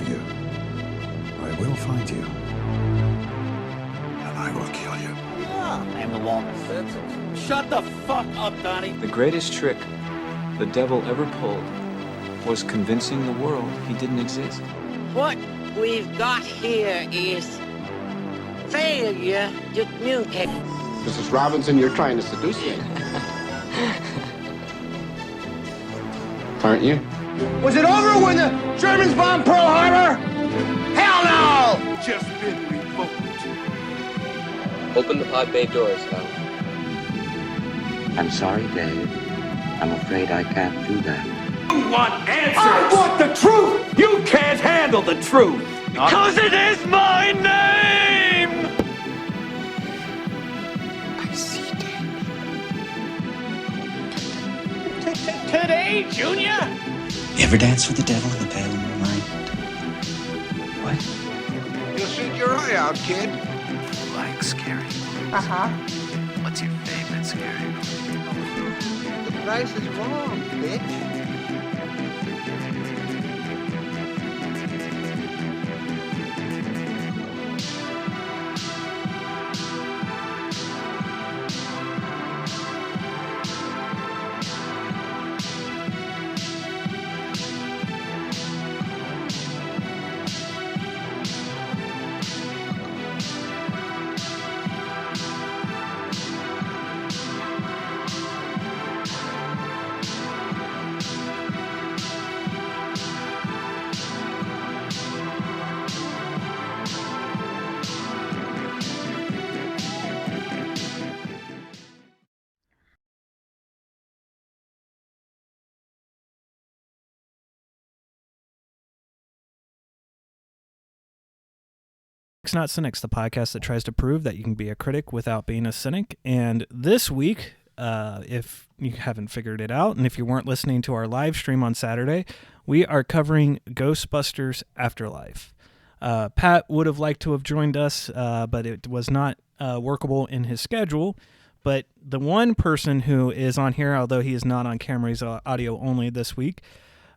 you. I will find you. And I will kill you. I'm the Walter. Shut the fuck up, Donnie. The greatest trick the devil ever pulled was convincing the world he didn't exist. What we've got here is failure to communicate. Mrs. Robinson, you're trying to seduce me. Aren't you? Was it over when the Germans bombed Pearl Harbor? Hell no! Just been revoked. Open the pod bay doors, Hal. I'm sorry, Dave. I'm afraid I can't do that. You want answers! I want the truth! You can't handle the truth! Because it is my name! I see dead. Today, Junior? You ever dance with the devil in the pale moonlight? What? You'll shoot your eye out, kid. Like scary movies? Uh-huh. What's your favorite scary movie? The price is wrong, bitch. Critics Not Cynics, the podcast that tries to prove that you can be a critic without being a cynic. And this week, if you haven't figured it out, and if you weren't listening to our live stream on Saturday, we are covering Ghostbusters Afterlife. Pat would have liked to have joined us, but it was not workable in his schedule. But the one person who is on here, although he is not on camera, he's audio only this week,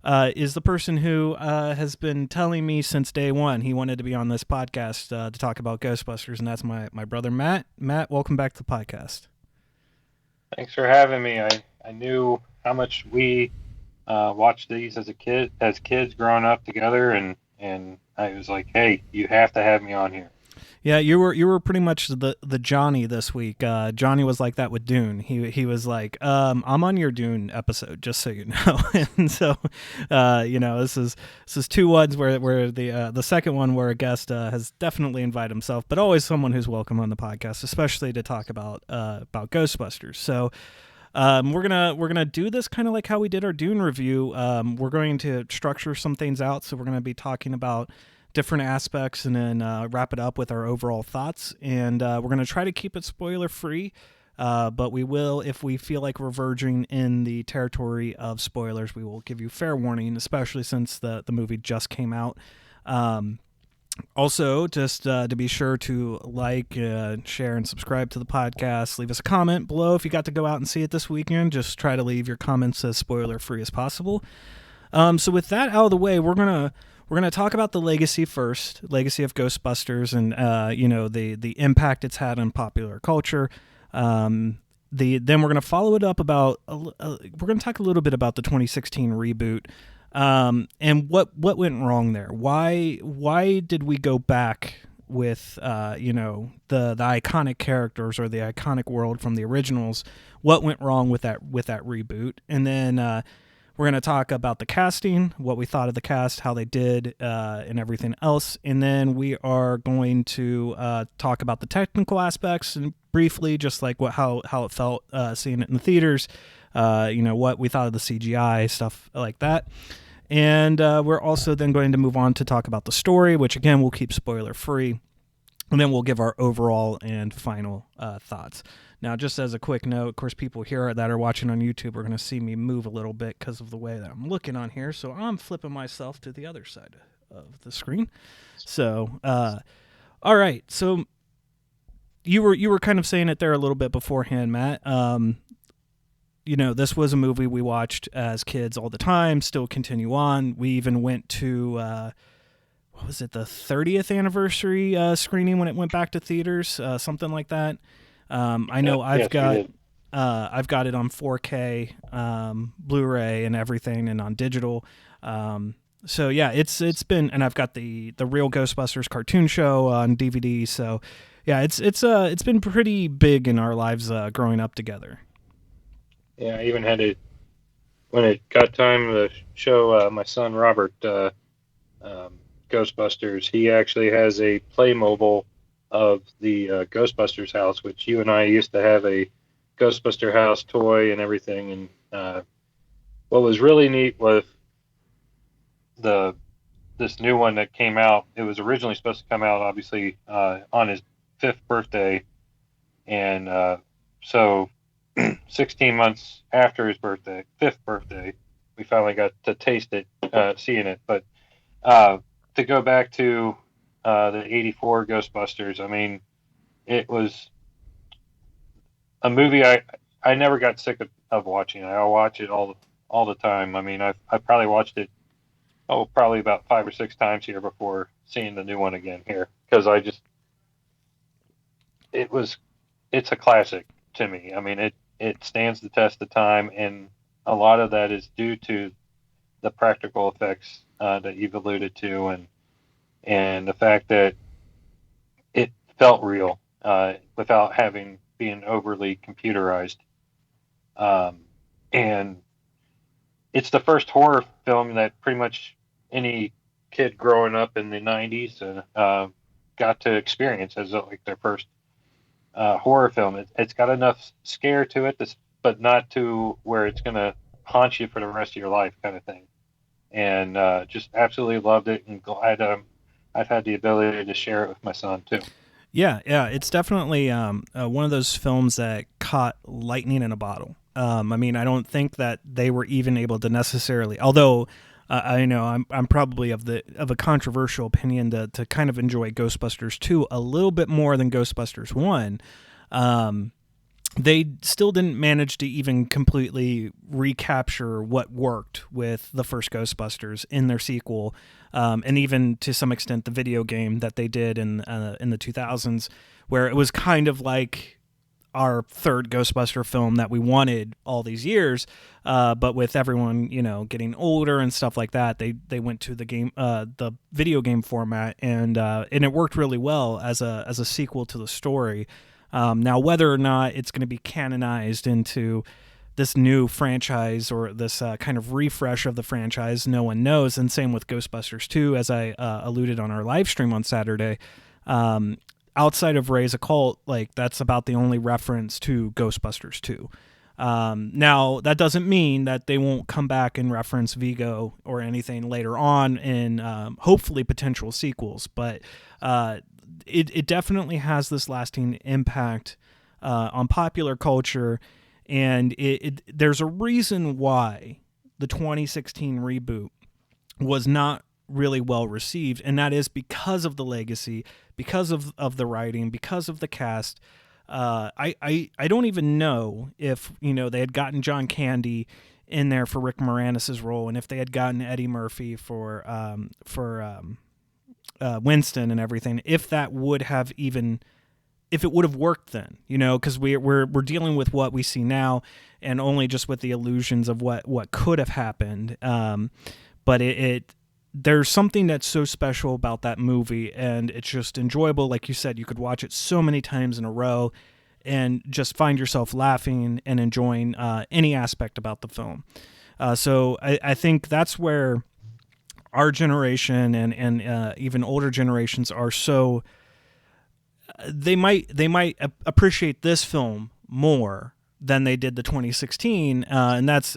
is the person who has been telling me since day one he wanted to be on this podcast to talk about Ghostbusters, and that's my brother Matt. Matt, welcome back to the podcast. Thanks for having me. I knew how much we watched these as kids growing up together, and I was like, hey, you have to have me on here. Yeah, you were pretty much the Johnny this week. Johnny was like that with Dune. He was like, I'm on your Dune episode, just so you know. And so, this is two ones where the second one where a guest has definitely invited himself, but always someone who's welcome on the podcast, especially to talk about Ghostbusters. So. We're gonna do this kind of like how we did our Dune review. We're going to structure some things out, so we're going to be talking about different aspects and then wrap it up with our overall thoughts. And we're going to try to keep it spoiler free, but we will, if we feel like we're verging in the territory of spoilers, we will give you fair warning, especially since the movie just came out. Also, just to be sure to like, share, and subscribe to the podcast. Leave us a comment below if you got to go out and see it this weekend. Just try to leave your comments as spoiler-free as possible. So with that out of the way, we're gonna talk about the legacy first, legacy of Ghostbusters, and the impact it's had on popular culture. Then we're gonna follow it up about we're gonna talk a little bit about the 2016 reboot. And what went wrong there? Why did we go back with the iconic characters or the iconic world from the originals? What went wrong with that reboot? And then we're going to talk about the casting, what we thought of the cast, how they did, and everything else. And then we are going to talk about the technical aspects and briefly, just like how it felt seeing it in the theaters. What we thought of the CGI, stuff like that. And we're also then going to move on to talk about the story, which again, we'll keep spoiler free. And then we'll give our overall and final thoughts. Now, just as a quick note, of course, people here that are watching on YouTube are going to see me move a little bit because of the way that I'm looking on here. So I'm flipping myself to the other side of the screen. So, all right. So you were kind of saying it there a little bit beforehand, Matt. This was a movie we watched as kids all the time, still continue on. We even went to what was it, the 30th anniversary screening when it went back to theaters, something like that. I know I've got it on 4K, Blu-ray and everything, and on digital. So yeah, it's been, and I've got the real Ghostbusters cartoon show on DVD. So yeah, it's been pretty big in our lives growing up together. Yeah, I even had when it got time to show my son Robert Ghostbusters. He actually has a Playmobil of the Ghostbusters house, which you and I used to have a Ghostbuster house toy and everything. And what was really neat was this new one that came out. It was originally supposed to come out, obviously, on his 5th birthday, and so 16 months after his 5th birthday, we finally got to taste it, seeing it. But to go back to the '84 Ghostbusters, I mean, it was a movie I never got sick of watching. I watch it all the time. I mean, I probably watched it probably about 5 or 6 times here before seeing the new one again here, because it's a classic to me. I mean, it stands the test of time, and a lot of that is due to the practical effects that you've alluded to, and the fact that it felt real without being overly computerized. And it's the first horror film that pretty much any kid growing up in the 90s got to experience as like their first horror film. It's got enough scare to it, but not to where it's going to haunt you for the rest of your life, kind of thing. And just absolutely loved it, and glad I've had the ability to share it with my son too. Yeah, it's definitely one of those films that caught lightning in a bottle. I mean, I don't think that they were even able to necessarily, although I know I'm probably of a controversial opinion to kind of enjoy Ghostbusters 2 a little bit more than Ghostbusters 1. They still didn't manage to even completely recapture what worked with the first Ghostbusters in their sequel, and even to some extent the video game that they did in the 2000s, where it was kind of like our third Ghostbuster film that we wanted all these years, but with everyone getting older and stuff like that, they went to the video game format, and it worked really well as a sequel to the story. Now, whether or not it's going to be canonized into this new franchise or this kind of refresh of the franchise, no one knows. And same with Ghostbusters 2, as I alluded on our live stream on Saturday. Outside of Ray's Occult, like, that's about the only reference to Ghostbusters 2. Now, that doesn't mean that they won't come back and reference Vigo or anything later on in hopefully potential sequels, but it definitely has this lasting impact on popular culture, and there's a reason why the 2016 reboot was not really well received, and that is because of the legacy, because of the writing, because of the cast. I don't even know if they had gotten John Candy in there for Rick Moranis' role, and if they had gotten Eddie Murphy for Winston and everything, if it would have worked then, because we're dealing with what we see now, and only just with the illusions of what could have happened. But there's something that's so special about that movie, and it's just enjoyable. Like you said, you could watch it so many times in a row and just find yourself laughing and enjoying any aspect about the film. So I think that's where our generation and even older generations are so they might appreciate this film more than they did the 2016, and that's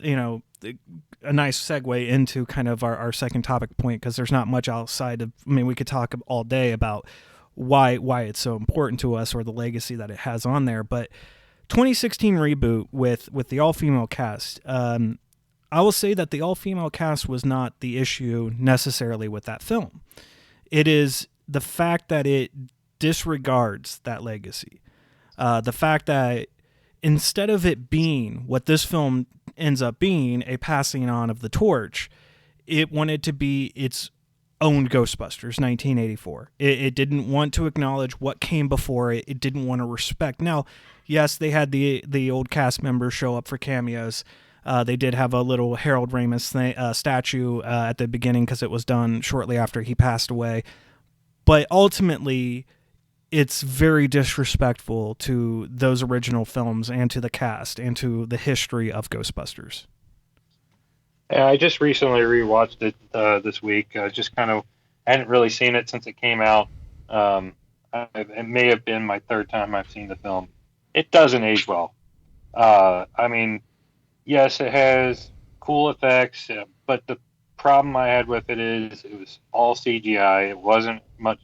a nice segue into kind of our second topic point, because there's not much outside of, we could talk all day about why it's so important to us or the legacy that it has on there. But 2016 reboot with the all-female cast, I will say that the all-female cast was not the issue necessarily with that film. It is the fact that it disregards that legacy. The fact that instead of it being what this film ends up being, a passing on of the torch, it wanted to be its owned Ghostbusters 1984. It didn't want to acknowledge what came before it. It didn't want to respect. Now, yes, they had the old cast members show up for cameos. They did have a little Harold Ramis statue at the beginning because it was done shortly after he passed away. But ultimately, it's very disrespectful to those original films and to the cast and to the history of Ghostbusters. Yeah, I just recently rewatched it this week. Just kind of hadn't really seen it since it came out. It may have been my third time I've seen the film. It doesn't age well. I mean, yes, it has cool effects, but the problem I had with it is it was all CGI. It wasn't much.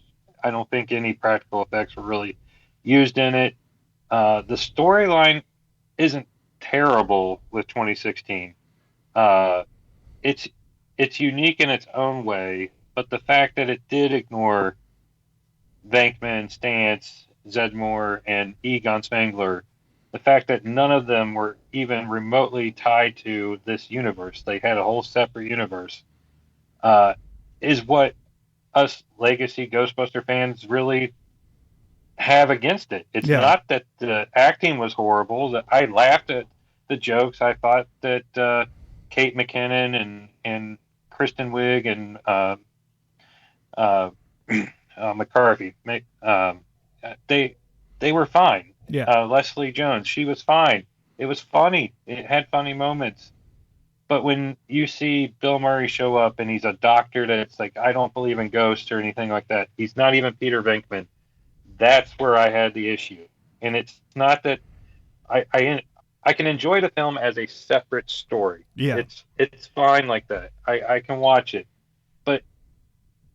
I don't think any practical effects were really used in it. The storyline isn't terrible with 2016. It's unique in its own way, but the fact that it did ignore Venkman, Stantz, Zedmore, and Egon Spengler, the fact that none of them were even remotely tied to this universe, they had a whole separate universe, is what us legacy Ghostbuster fans really have against it. It's not that the acting was horrible. That I laughed at the jokes. I thought that Kate McKinnon and Kristen Wiig and McCarthy, they were fine. Yeah. Leslie Jones, she was fine. It was funny. It had funny moments. But when you see Bill Murray show up and he's a doctor that's like, I don't believe in ghosts or anything like that. He's not even Peter Venkman. That's where I had the issue. And it's not that I can enjoy the film as a separate story. Yeah. It's fine like that. I can watch it. But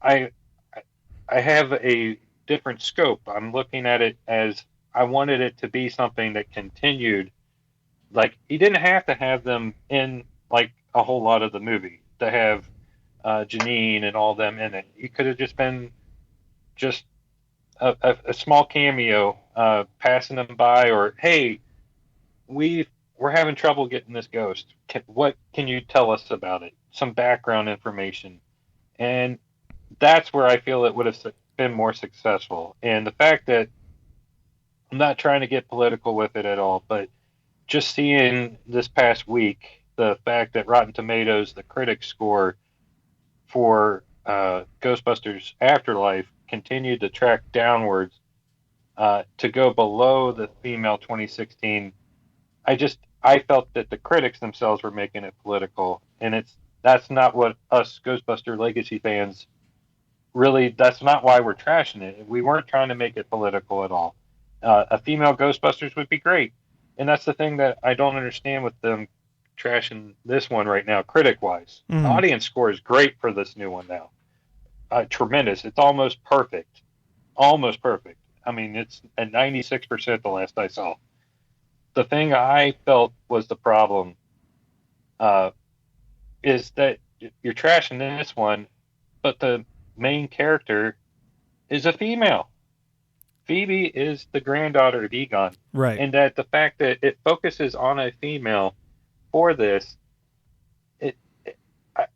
I have a different scope. I'm looking at it as I wanted it to be something that continued. Like, he didn't have to have them in like a whole lot of the movie to have Janine and all them in it. He could have just been just a small cameo, passing them by, or hey, we're having trouble getting this ghost. What can you tell us about it? Some background information, and that's where I feel it would have been more successful. And the fact that I'm not trying to get political with it at all, but just seeing this past week the fact that Rotten Tomatoes, the critics score for Ghostbusters Afterlife continued to track downwards to go below the female 2016. I felt that the critics themselves were making it political, and that's not what us Ghostbuster Legacy fans really. That's not why we're trashing it. We weren't trying to make it political at all. A female Ghostbusters would be great, and that's the thing that I don't understand with them trashing this one right now, critic-wise. The audience score is great for this new one now. Tremendous. It's almost perfect. Almost perfect. I mean, it's at 96% the last I saw. The thing I felt was the problem is that you're trashing this one, but the main character is a female. Phoebe is the granddaughter of Egon. Right. And that the fact that it focuses on a female for this,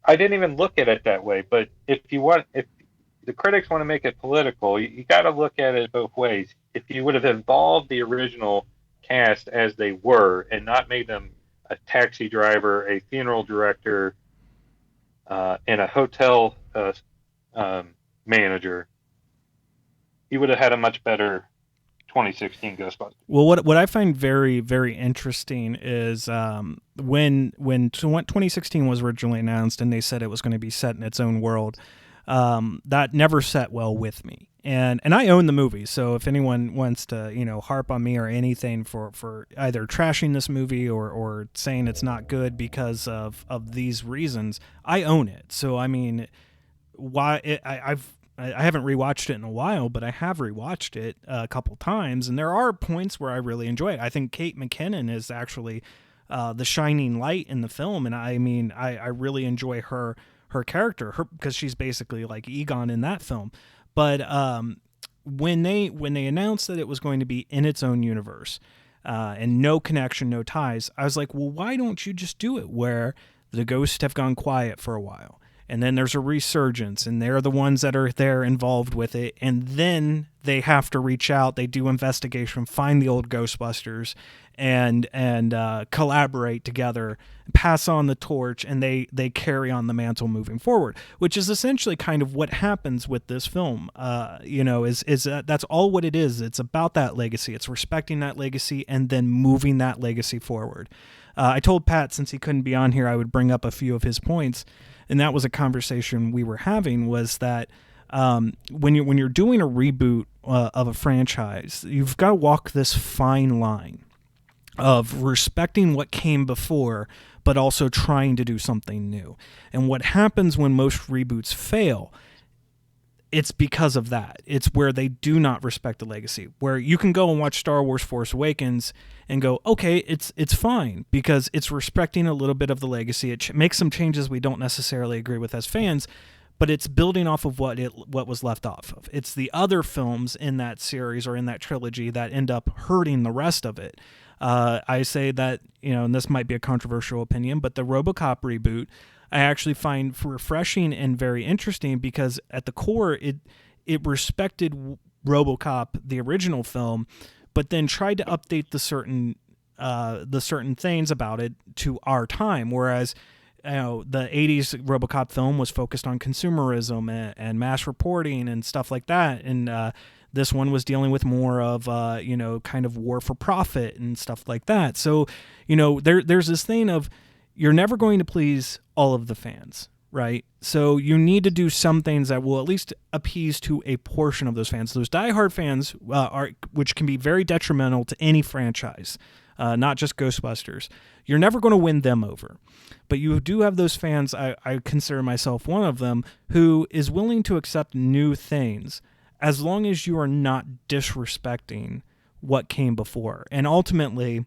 I didn't even look at it that way. But if the critics want to make it political, you got to look at it both ways. If you would have involved the original cast as they were and not made them a taxi driver, a funeral director, and a hotel manager, you would have had a much better 2016 Ghostbusters. Well, what I find very, very interesting is when 2016 was originally announced and they said it was going to be set in its own world, that never set well with me. And I own the movie, so if anyone wants to harp on me or anything for either trashing this movie or saying it's not good because of these reasons, I own it. So I mean, I haven't rewatched it in a while, but I have rewatched it a couple times, and there are points where I really enjoy it. I think Kate McKinnon is actually the shining light in the film, and I mean, I really enjoy her character, because she's basically like Egon in that film. But when they announced that it was going to be in its own universe and no connection, no ties, I was like, well, why don't you just do it where the ghosts have gone quiet for a while? and then there's a resurgence, and they're the ones that are there involved with it, and then they have to reach out, they do investigation, find the old Ghostbusters, and collaborate together, pass on the torch, and they carry on the mantle moving forward, which is essentially kind of what happens with this film. That's all what it is. It's about that legacy. It's respecting that legacy and then moving that legacy forward. I told Pat, since he couldn't be on here, I would bring up a few of his points, and that was a conversation we were having, was that when you're doing a reboot of a franchise, you've got to walk this fine line of respecting what came before, but also trying to do something new. And what happens when most reboots fail, it's because of that. It's where they do not respect the legacy, where you can go and watch Star Wars Force Awakens and go, okay, it's fine, because it's respecting a little bit of the legacy. It makes some changes we don't necessarily agree with as fans, but it's building off of what was left off of. It's the other films in that series or in that trilogy that end up hurting the rest of it. I say that, and this might be a controversial opinion, but the Robocop reboot I actually find refreshing and very interesting, because at the core it respected Robocop, the original film, but then tried to update the certain things about it to our time. Whereas the 80s Robocop film was focused on consumerism and mass reporting and stuff like that, and this one was dealing with more of kind of war for profit and stuff like that. So there's this thing of, you're never going to please all of the fans, right? So you need to do some things that will at least appease to a portion of those fans. Those diehard fans which can be very detrimental to any franchise, not just Ghostbusters. You're never going to win them over. But you do have those fans, I consider myself one of them, who is willing to accept new things as long as you are not disrespecting what came before. And ultimately,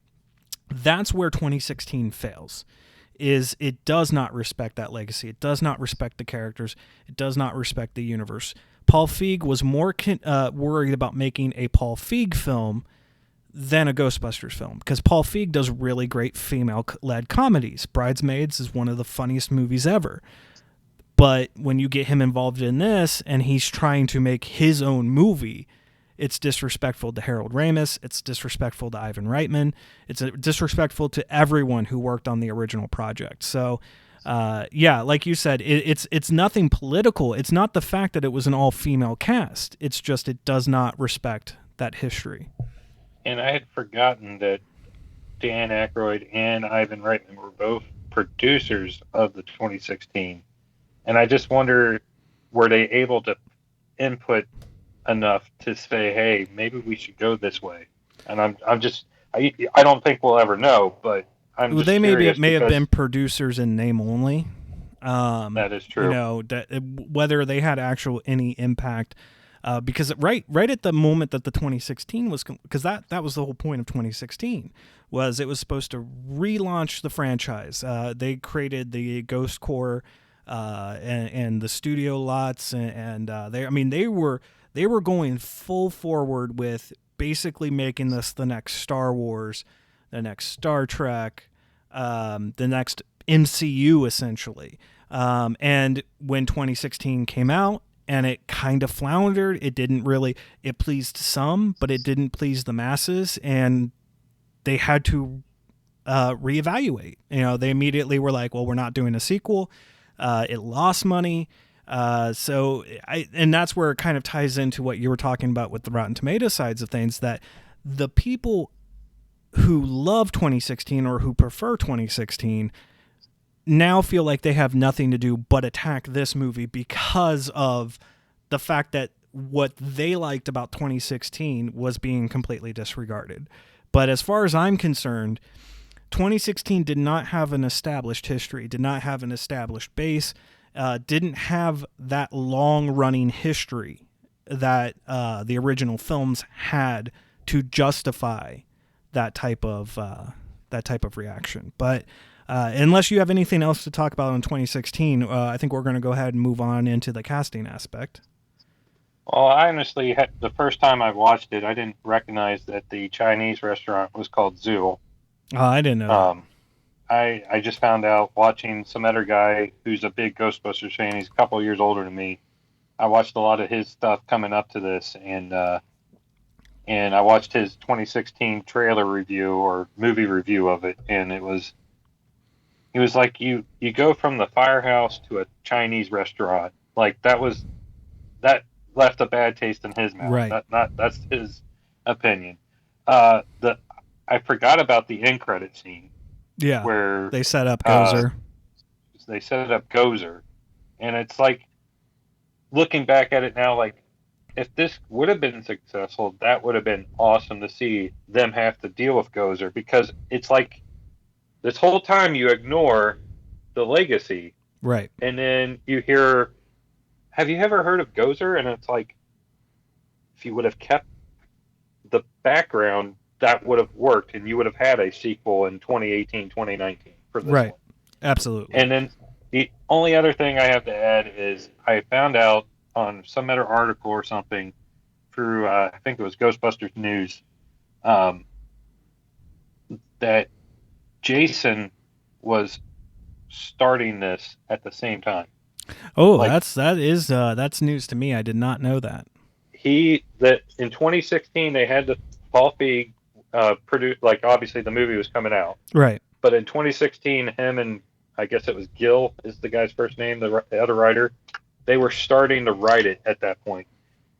that's where 2016 fails. Is it does not respect that legacy. It does not respect the characters. It does not respect the universe. Paul Feig was more worried about making a Paul Feig film than a Ghostbusters film, because Paul Feig does really great female-led comedies. Bridesmaids is one of the funniest movies ever. But when you get him involved in this and he's trying to make his own movie, it's disrespectful to Harold Ramis. It's disrespectful to Ivan Reitman. It's disrespectful to everyone who worked on the original project. So, like you said, it's nothing political. It's not the fact that it was an all-female cast. It's just it does not respect that history. And I had forgotten that Dan Aykroyd and Ivan Reitman were both producers of the 2016. And I just wonder, were they able to input enough to say, hey, maybe we should go this way? And I don't think we'll ever know, but I'm just curious. May have been producers in name only. That is true. Whether they had any impact, because right at the moment that the 2016 was, because that was the whole point of 2016, was it was supposed to relaunch the franchise. They created the Ghost Corps and the studio lots, and they were going full forward with basically making this the next Star Wars, the next Star Trek, the next MCU essentially. And when 2016 came out and it kind of floundered, it pleased some, but it didn't please the masses, and they had to reevaluate. They immediately were like, well, we're not doing a sequel. It lost money. And that's where it kind of ties into what you were talking about with the Rotten Tomatoes sides of things, that the people who love 2016 or who prefer 2016 now feel like they have nothing to do but attack this movie because of the fact that what they liked about 2016 was being completely disregarded. But as far as I'm concerned, 2016 did not have an established history, did not have an established base, didn't have that long-running history that the original films had to justify that type of reaction. But unless you have anything else to talk about in 2016, I think we're going to go ahead and move on into the casting aspect. Well, I honestly, the first time I watched it, I didn't recognize that the Chinese restaurant was called Zool. Oh, I didn't know. I just found out watching some other guy who's a big Ghostbusters fan. He's a couple of years older than me. I watched a lot of his stuff coming up to this, and I watched his 2016 trailer review or movie review of it, and it was like you go from the firehouse to a Chinese restaurant. Like that left a bad taste in his mouth. Right. That's his opinion. I forgot about the end credit scene. Yeah. Where they set up Gozer. And it's like, looking back at it now, like, if this would have been successful, that would have been awesome to see them have to deal with Gozer, because it's like this whole time you ignore the legacy. Right. And then you hear, have you ever heard of Gozer? And it's like, if you would have kept the background, that would have worked, and you would have had a sequel in 2018, 2019 for this right. one. Absolutely. And then the only other thing I have to add is I found out on some other article or something through, I think it was Ghostbusters News, that Jason was starting this at the same time. Oh, like, that's news to me. I did not know that. That in 2016 they had the Paul Feig produce, like, obviously the movie was coming out. Right. But in 2016, him and I guess it was Gil is the guy's first name, the other writer, they were starting to write it at that point.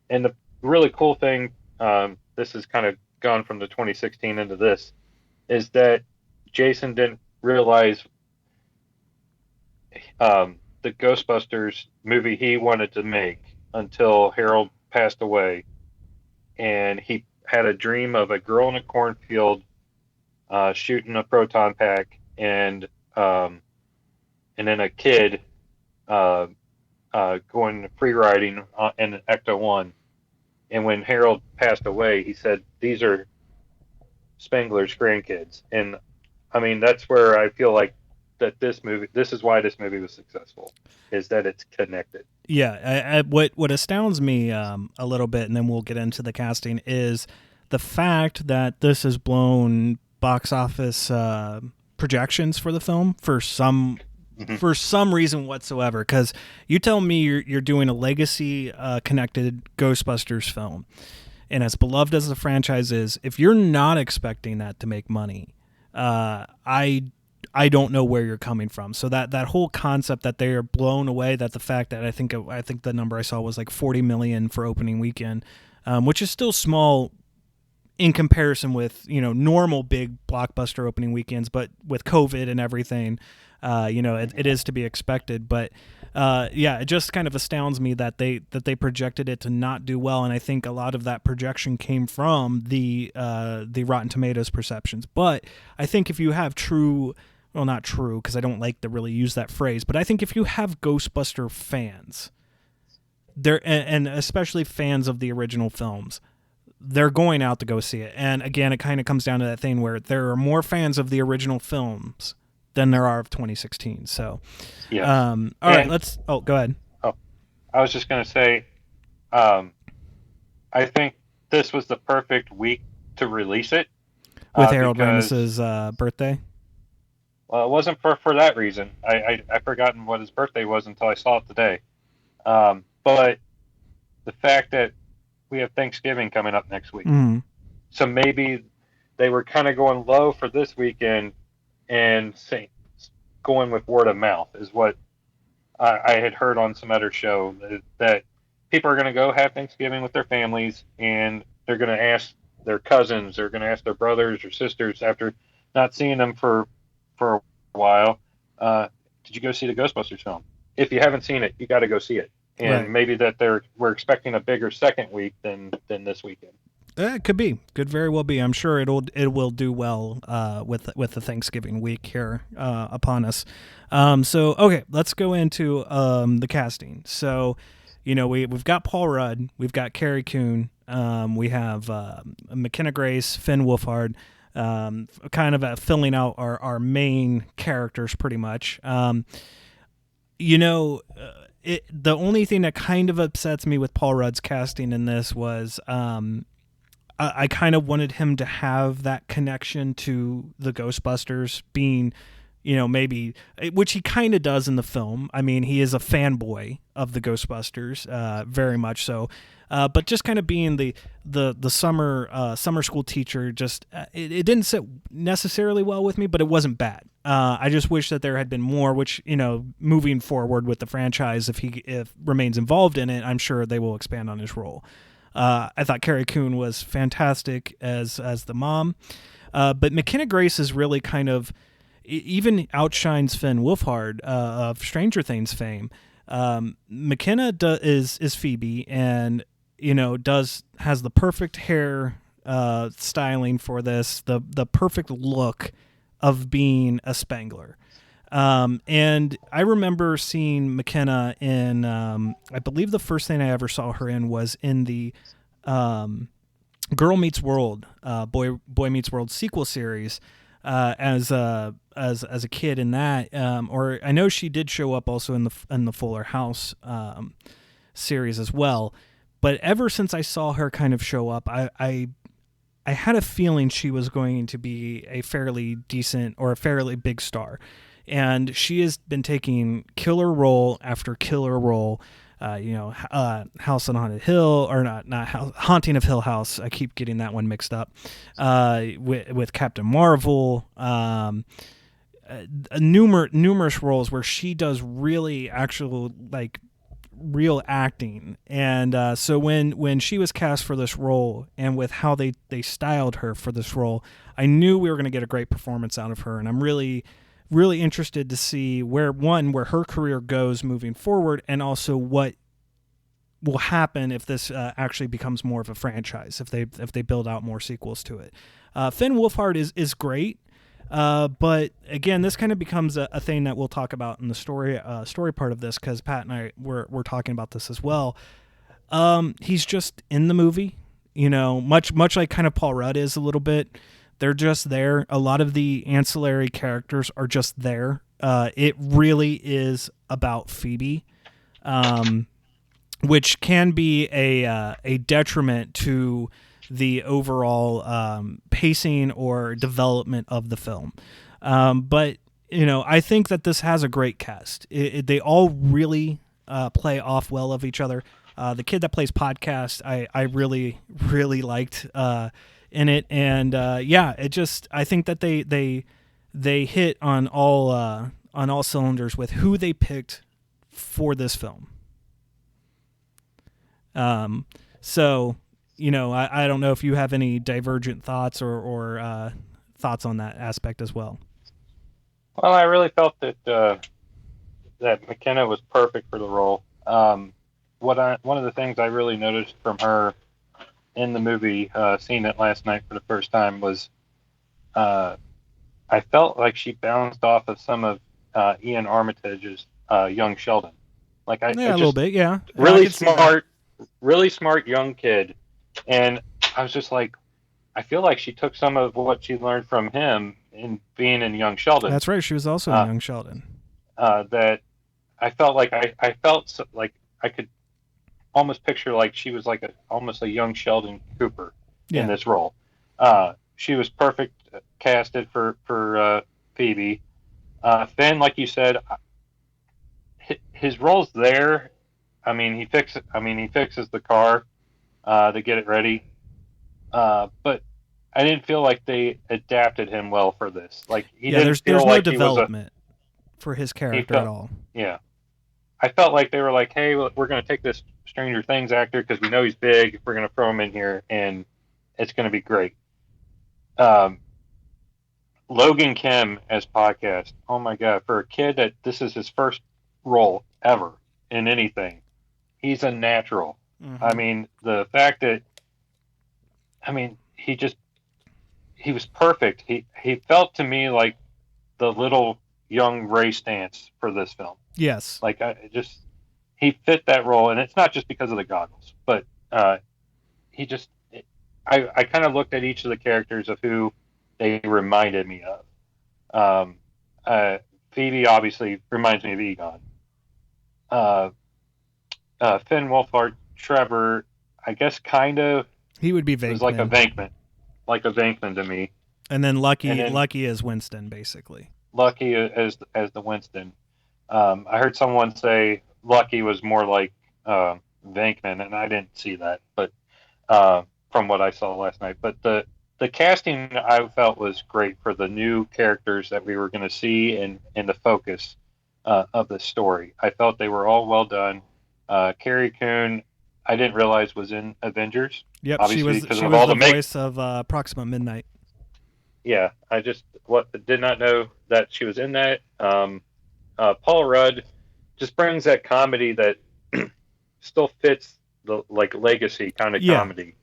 And the really cool thing, this has kind of gone from the 2016 into this, is that Jason didn't realize the Ghostbusters movie he wanted to make until Harold passed away. And he had a dream of a girl in a cornfield shooting a proton pack, and then a kid going free riding in Ecto-1. And when Harold passed away, he said, these are Spengler's grandkids. And I mean, that's where I feel like that this is why this movie was successful, is that it's connected. Yeah. What astounds me a little bit, and then we'll get into the casting, is the fact that this has blown box office projections for the film for some reason whatsoever. Because you tell me you're doing a legacy connected Ghostbusters film, and as beloved as the franchise is, if you're not expecting that to make money, I don't know where you're coming from. So that whole concept that they are blown away, that the fact that I think the number I saw was like 40 million for opening weekend, which is still small in comparison with, normal big blockbuster opening weekends, but with COVID and everything, it is to be expected. But it just kind of astounds me that they projected it to not do well, and I think a lot of that projection came from the Rotten Tomatoes perceptions. But I think if you have not true, because I don't like to really use that phrase, but I think if you have Ghostbuster fans, and especially fans of the original films, they're going out to go see it. And again, it kind of comes down to that thing where there are more fans of the original films than there are of 2016. So, yeah. All right, go ahead. Oh, I was just going to say, I think this was the perfect week to release it. With Harold Ramis's birthday? Well, it wasn't for that reason. I'd forgotten what his birthday was until I saw it today. But the fact that we have Thanksgiving coming up next week. Mm-hmm. So maybe they were kind of going low for this weekend and going with word of mouth is what I had heard on some other show, that people are going to go have Thanksgiving with their families, and they're going to ask their cousins, they're going to ask their brothers or sisters after not seeing them for a while, did you go see the Ghostbusters film? If you haven't seen it, you got to go see it. And right. Maybe that we're expecting a bigger second week than this weekend. It could be. Could very well be. I'm sure it will do well with the Thanksgiving week here upon us. So okay, let's go into the casting. So, we've got Paul Rudd, we've got Carrie Coon, we have McKenna Grace, Finn Wolfhard, kind of filling out our main characters pretty much. The only thing that kind of upsets me with Paul Rudd's casting in this was I kind of wanted him to have that connection to the Ghostbusters, being maybe, which he kind of does in the film. I mean, he is a fanboy of the Ghostbusters, very much so. But just kind of being the summer school teacher, just it didn't sit necessarily well with me, but it wasn't bad. I just wish that there had been more. Which moving forward with the franchise, if he remains involved in it, I'm sure they will expand on his role. I thought Carrie Coon was fantastic as the mom, but McKenna Grace is really kind of even outshines Finn Wolfhard of Stranger Things fame. McKenna is Phoebe, and has the perfect hair styling for this, the perfect look of being a Spangler. And I remember seeing McKenna in, I believe the first thing I ever saw her in was in the Girl Meets World, Boy Meets World sequel series, as a kid in that. Or I know she did show up also in the Fuller House series as well. But ever since I saw her kind of show up, I had a feeling she was going to be a fairly decent or a fairly big star. And she has been taking killer role after killer role. House on Haunted Hill, or not Haunting of Hill House. I keep getting that one mixed up. With Captain Marvel, numerous roles where she does really actual real acting. And so when she was cast for this role, and with how they styled her for this role, I knew we were going to get a great performance out of her. And I'm really interested to see where her career goes moving forward, and also what will happen if this actually becomes more of a franchise, if they build out more sequels to it. Finn Wolfhard is great, but again, this kind of becomes a thing that we'll talk about in the story part of this, because Pat and I were talking about this as well. He's just in the movie, much like kind of Paul Rudd is a little bit. They're just there. A lot of the ancillary characters are just there. It really is about Phoebe, which can be a detriment to the overall pacing or development of the film. But I think that this has a great cast. They all really play off well of each other. The kid that plays Podcast, I really liked in it, and I think that they hit on all cylinders with who they picked for this film. So I don't know if you have any divergent thoughts or thoughts on that aspect as well. Well, I really felt that that McKenna was perfect for the role. One of the things I really noticed from her in the movie, seeing it last night for the first time, was I felt like she bounced off of some of Ian Armitage's young Sheldon. A little bit, yeah. Really smart young kid. And I was just like, I feel like she took some of what she learned from him in being in Young Sheldon. That's right. She was also in Young Sheldon. That I felt like I felt like I could almost picture like she was like almost a young Sheldon Cooper in this role. She was perfect casted for Phoebe. Finn, like you said, his role's there. I mean, he fixes the car to get it ready. But I didn't feel like they adapted him well for this. Like there's no development for his character at all. Yeah. I felt like they were like, hey, we're going to take this Stranger Things actor because we know he's big. We're going to throw him in here, and it's going to be great. Logan Kim as Podcast. Oh, my God. For a kid that this is his first role ever in anything, he's a natural. Mm-hmm. I mean, the fact that, he was perfect. He felt to me like the little young Ray Stantz for this film. Yes. He fit that role, and it's not just because of the goggles, but I kind of looked at each of the characters of who they reminded me of. Phoebe obviously reminds me of Egon. Finn Wolfhard, Trevor, I guess kind of. He would be Venkman. It was like a Venkman to me. And then Lucky is Winston, basically. Lucky as the Winston. I heard someone say Lucky was more like Venkman, and I didn't see that, but from what I saw last night. But the casting I felt was great for the new characters that we were going to see and the focus of the story. I felt they were all well done. Carrie Coon, I didn't realize was in Avengers. Yep, obviously, she was of all the voice of Proxima Midnight. Yeah, I just did not know that she was in that. Paul Rudd just brings that comedy that still fits the legacy kind of comedy.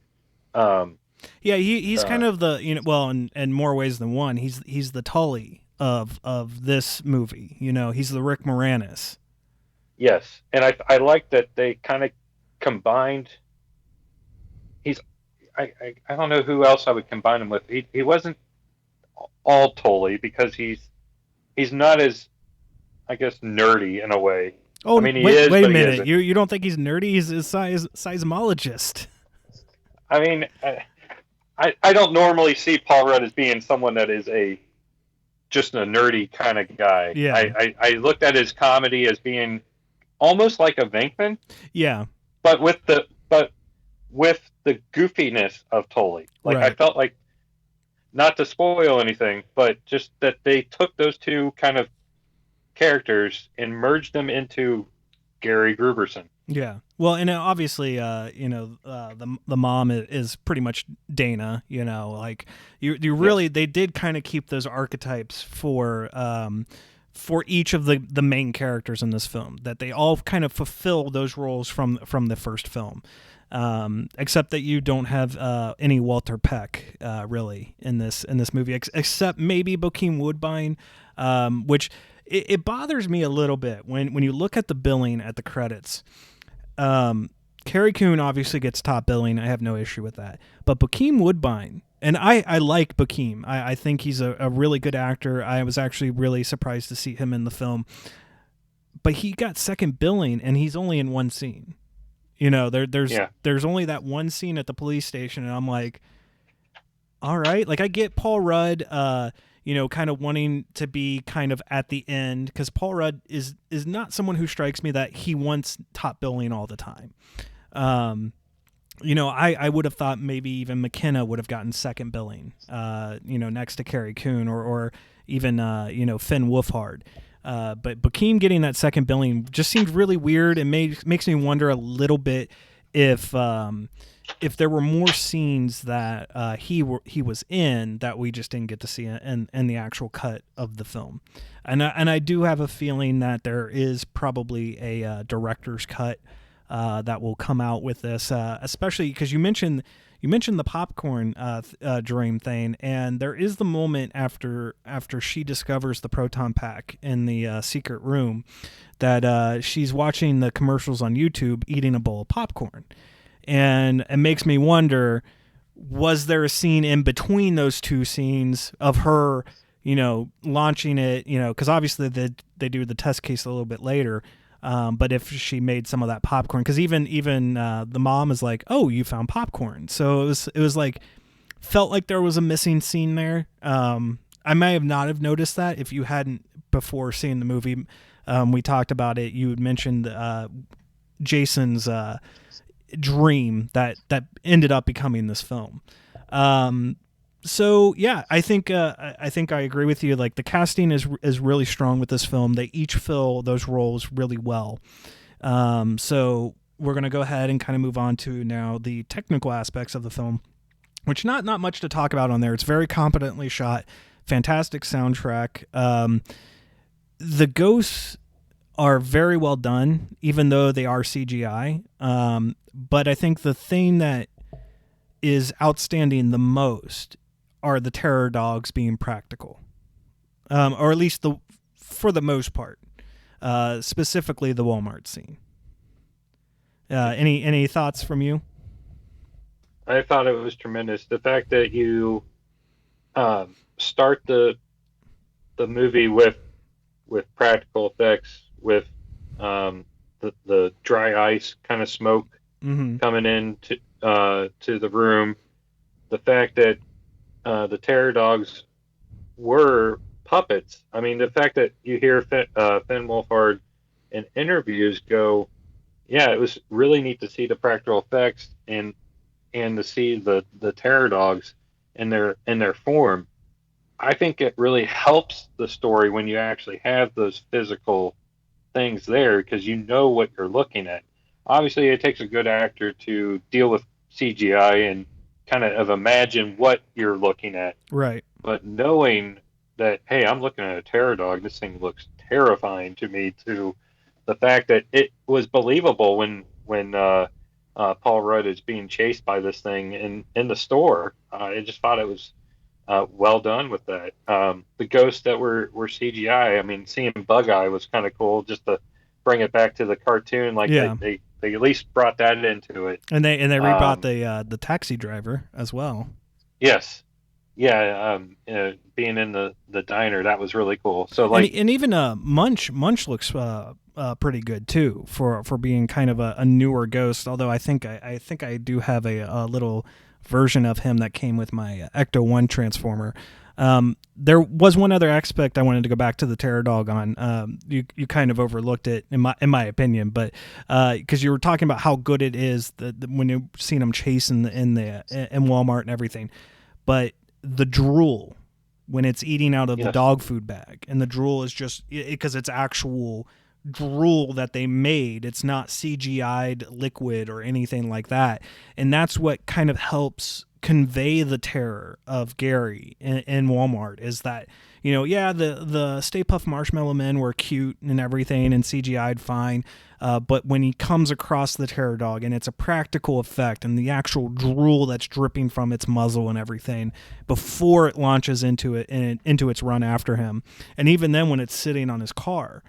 Yeah, he's kind of the well, in more ways than one. He's the Tully of this movie. He's the Rick Moranis. Yes, and I like that they kind of combined. I don't know who else I would combine him with. He wasn't all Tully because he's not as, I guess, nerdy in a way. Oh, I mean, wait a minute. You don't think he's nerdy? He's a seismologist. I mean, I don't normally see Paul Rudd as being someone that is just a nerdy kind of guy. Yeah. I looked at his comedy as being almost like a Venkman. Yeah. But with the goofiness of Tully. Like, right. I felt like, not to spoil anything, but just that they took those two kind of characters and merged them into Gary Gruberson. Yeah. Well, and obviously, the mom is pretty much Dana. Like you really they did kind of keep those archetypes for each of the main characters in this film. That they all kind of fulfill those roles from the first film, except that you don't have any Walter Peck really in this movie, except maybe Bokeem Woodbine, which it bothers me a little bit when you look at the billing at the credits. Carrie Coon obviously gets top billing. I have no issue with that. But Bokeem Woodbine, and I like Bokeem. I think he's a really good actor. I was actually really surprised to see him in the film. But he got second billing, and he's only in one scene. There's only that one scene at the police station, and I'm like, all right. Like, I get Paul Rudd, kind of wanting to be kind of at the end, because Paul Rudd is not someone who strikes me that he wants top billing all the time. I would have thought maybe even McKenna would have gotten second billing, next to Carrie Coon or even, Finn Wolfhard. But Bokeem getting that second billing just seemed really weird. It makes me wonder a little bit if there were more scenes that he was in that we just didn't get to see in the actual cut of the film. And I do have a feeling that there is probably a director's cut that will come out with this, especially because you mentioned the popcorn dream thing, and there is the moment after she discovers the proton pack in the secret room that she's watching the commercials on YouTube eating a bowl of popcorn. And it makes me wonder, was there a scene in between those two scenes of her, launching it, because obviously they do the test case a little bit later. But if she made some of that popcorn, because even the mom is like, "Oh, you found popcorn." So it was like, felt like there was a missing scene there. I may have not have noticed that if you hadn't before seeing the movie. We talked about it. You had mentioned Jason's dream that ended up becoming this film. So yeah, I think I agree with you. Like, the casting is really strong with this film. They each fill those roles really well. So we're gonna go ahead and kind of move on to now the technical aspects of the film, which not much to talk about on there. It's very competently shot, fantastic soundtrack. The ghosts are very well done, even though they are CGI. But I think the thing that is outstanding the most are the terror dogs being practical, or at least for the most part, specifically the Walmart scene. Any thoughts from you? I thought it was tremendous. The fact that you start the movie with practical effects, with the dry ice kind of smoke coming in to the room. The fact that the terror dogs were puppets. I mean, the fact that you hear Finn Wolfhard in interviews go, yeah, it was really neat to see the practical effects and to see the terror dogs in their form. I think it really helps the story when you actually have those physical things there, because you know what you're looking at. Obviously, it takes a good actor to deal with CGI and kind of imagine what you're looking at. Right. But knowing that, hey, I'm looking at a terror dog, this thing looks terrifying to me, to the fact that it was believable when Paul Rudd is being chased by this thing in the store. I just thought it was well done with that. The ghosts that were CGI, I mean, seeing Bug-Eye was kind of cool, just to bring it back to the cartoon. Like, they at least brought that into it. And they rebought the taxi driver as well. Yes. Yeah, being in the diner, that was really cool. So like, and even Munch looks pretty good too for being kind of a newer ghost. Although I think I do have a little version of him that came with my Ecto-1 Transformer. There was one other aspect I wanted to go back to the terror dog on. You kind of overlooked it in my opinion, but because you were talking about how good it is when you've seen him chasing in Walmart and everything, but the drool when it's eating out of the dog food bag, and the drool is just because it's actual drool that they made. It's not CGI'd liquid or anything like that. And that's what kind of helps convey the terror of Gary in Walmart, is that, you know, yeah, the Stay Puft Marshmallow Men were cute and everything and CGI'd fine, but when he comes across the terror dog and it's a practical effect and the actual drool that's dripping from its muzzle and everything before it launches into its run after him, and even then when it's sitting on his car,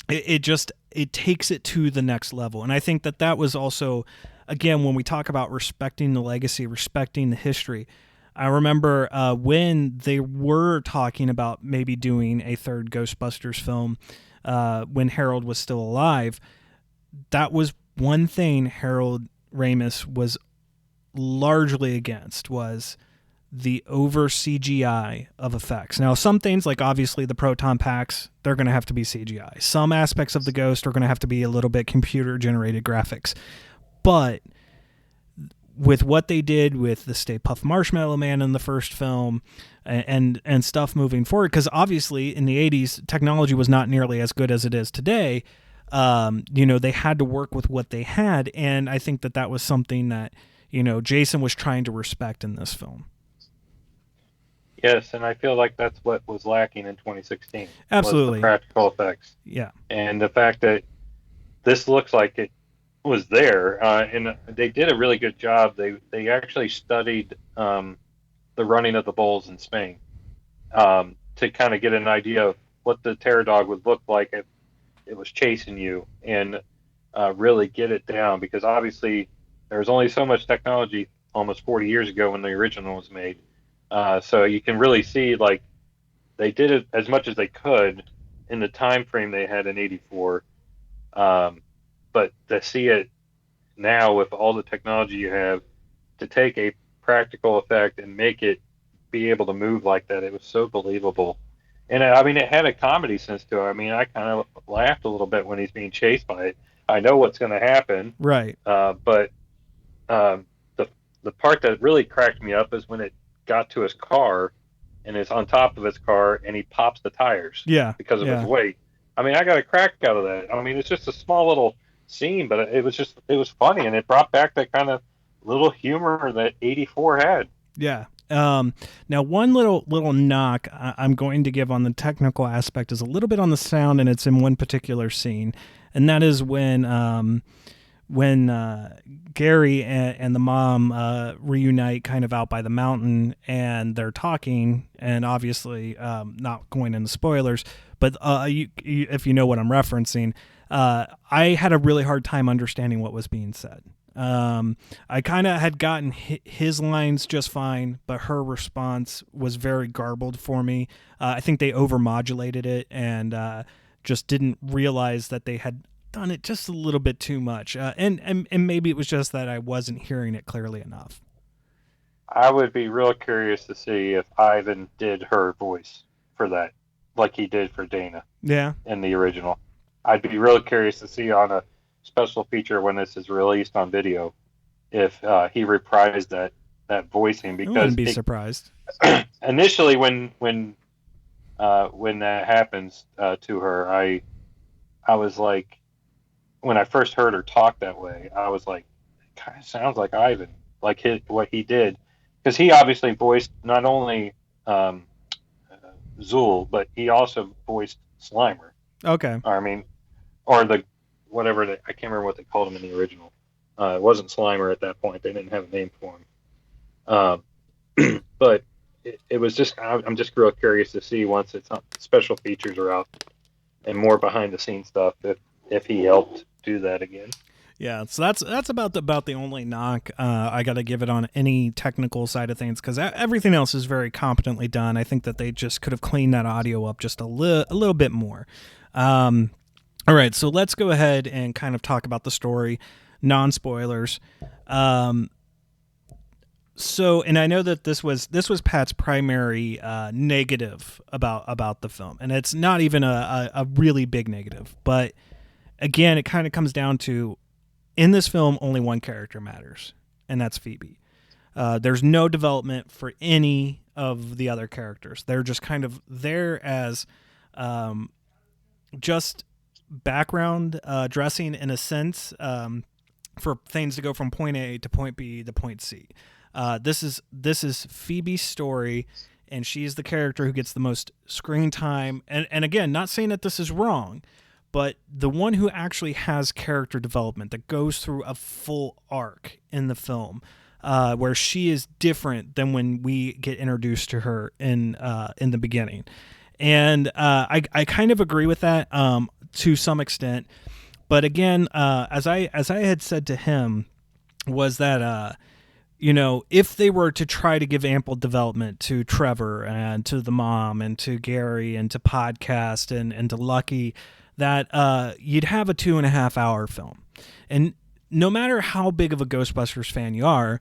it takes it to the next level. And I think that was also, again, when we talk about respecting the legacy, respecting the history, I remember when they were talking about maybe doing a third Ghostbusters film when Harold was still alive. That was one thing Harold Ramis was largely against, was the over CGI of effects. Now, some things, like obviously the proton packs, they're going to have to be CGI. Some aspects of the ghost are going to have to be a little bit computer generated graphics. But with what they did with the Stay Puft Marshmallow Man in the first film and stuff moving forward, because obviously in the 80s, technology was not nearly as good as it is today. They had to work with what they had. And I think that was something that, Jason was trying to respect in this film. Yes, and I feel like that's what was lacking in 2016. Absolutely. Was the practical effects. Yeah. And the fact that this looks like it was there, and they did a really good job. They actually studied the running of the bulls in Spain to kind of get an idea of what the terror dog would look like if it was chasing you, and really get it down, because obviously there was only so much technology almost 40 years ago when the original was made. So you can really see, like, they did it as much as they could in the time frame they had in '84. But to see it now with all the technology you have, to take a practical effect and make it be able to move like that, it was so believable. And I mean, it had a comedy sense to it. I mean, I kind of laughed a little bit when he's being chased by it. I know what's going to happen. Right. But the part that really cracked me up is when it got to his car and is on top of his car and he pops the tires because of his weight. I mean, I got a crack out of that. I mean, it's just a small little scene, but it was funny, and it brought back that kind of little humor that '84 had. Yeah. Now, one little knock I'm going to give on the technical aspect is a little bit on the sound, and it's in one particular scene, and that is when Gary and the mom reunite kind of out by the mountain, and they're talking, and obviously not going into spoilers, but if you know what I'm referencing, I had a really hard time understanding what was being said. I kind of had gotten his lines just fine, but her response was very garbled for me. I think they overmodulated it and just didn't realize that they had done it just a little bit too much. And maybe it was just that I wasn't hearing it clearly enough. I would be real curious to see if Ivan did her voice for that, like he did for Dana Yeah. in the original. I'd be real curious to see on a special feature when this is released on video if he reprised that voicing, I because wouldn't be surprised. initially when that happens to her, I was like, when I first heard her talk that way, I was like, it kind of sounds like Ivan, like what he did, because he obviously voiced not only Zool, but he also voiced Slimer. Okay. I mean, or the whatever I can't remember what they called him in the original. It wasn't Slimer at that point; they didn't have a name for him. But it was just, I'm just real curious to see once it's special features are out and more behind the scenes stuff if he helped do that again. Yeah, so that's about the only knock I got to give it on any technical side of things, because everything else is very competently done. I think that they just could have cleaned that audio up just a little bit more. All right, so let's go ahead and kind of talk about the story, non-spoilers. So, and I know that this was Pat's primary negative about the film, and it's not even a really big negative, but again, it kind of comes down to, in this film, only one character matters, and that's Phoebe. There's no development for any of the other characters. They're just kind of there as just background dressing, in a sense, for things to go from point A to point B to point C. This is Phoebe's story, and she's the character who gets the most screen time. And again, not saying that this is wrong, but the one who actually has character development that goes through a full arc in the film, where she is different than when we get introduced to her in the beginning. And I kind of agree with that to some extent. But again, as I had said to him, was that if they were to try to give ample development to Trevor and to the mom and to Gary and to Podcast and to Lucky, that you'd have a 2.5 hour film. And no matter how big of a Ghostbusters fan you are,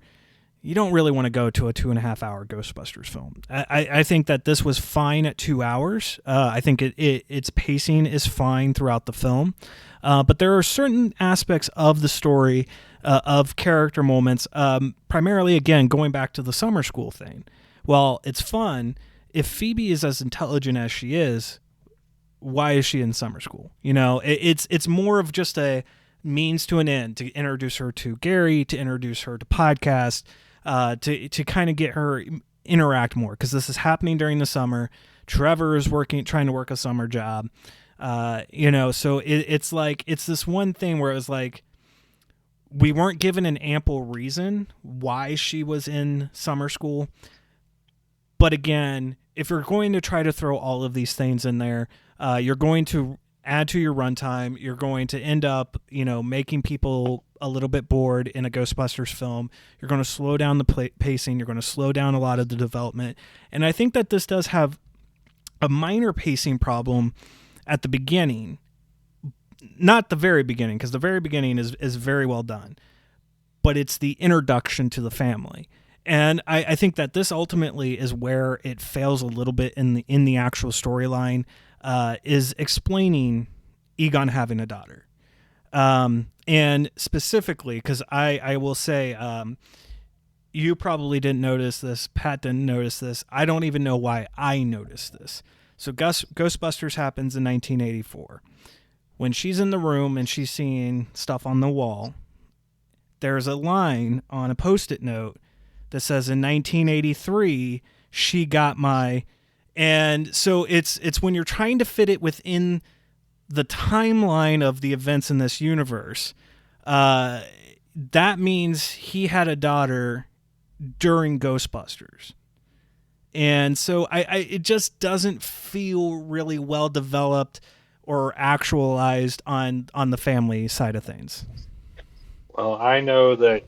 you don't really want to go to a 2.5 hour Ghostbusters film. I think that this was fine at 2 hours. I think its pacing is fine throughout the film. But there are certain aspects of the story, of character moments, primarily, again, going back to the summer school thing. Well, it's fun. If Phoebe is as intelligent as she is, why is she in summer school? It's more of just a means to an end, to introduce her to Gary, to introduce her to Podcast, to kind of get her interact more, because this is happening during the summer. Trevor is trying to work a summer job, so it's like, it's this one thing where it was like, we weren't given an ample reason why she was in summer school. But again, if you're going to try to throw all of these things in there, you're going to add to your runtime. You're going to end up, making people a little bit bored in a Ghostbusters film. You're going to slow down the pacing. You're going to slow down a lot of the development. And I think that this does have a minor pacing problem at the beginning. Not the very beginning, because the very beginning is very well done. But it's the introduction to the family. And I think that this ultimately is where it fails a little bit in the actual storyline, is explaining Egon having a daughter. And specifically, because I will say, you probably didn't notice this, Pat didn't notice this, I don't even know why I noticed this. So Ghostbusters happens in 1984. When she's in the room and she's seeing stuff on the wall, there's a line on a Post-it note that says, in 1983, she got my... And so it's when you're trying to fit it within the timeline of the events in this universe, that means he had a daughter during Ghostbusters. And so it just doesn't feel really well developed or actualized on the family side of things. Well, I know that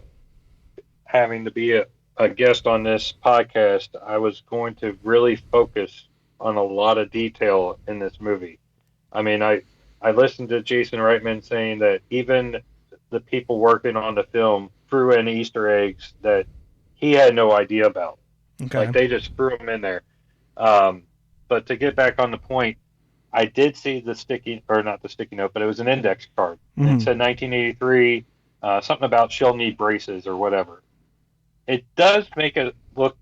having to be a guest on this podcast, I was going to really focus on a lot of detail in this movie. I mean, I listened to Jason Reitman saying that even the people working on the film threw in Easter eggs that he had no idea about. Okay. Like, they just threw him in there. But to get back on the point, I did see the not the sticky note, but it was an index card. Mm-hmm. It said 1983, something about she'll need braces or whatever. It does make it look,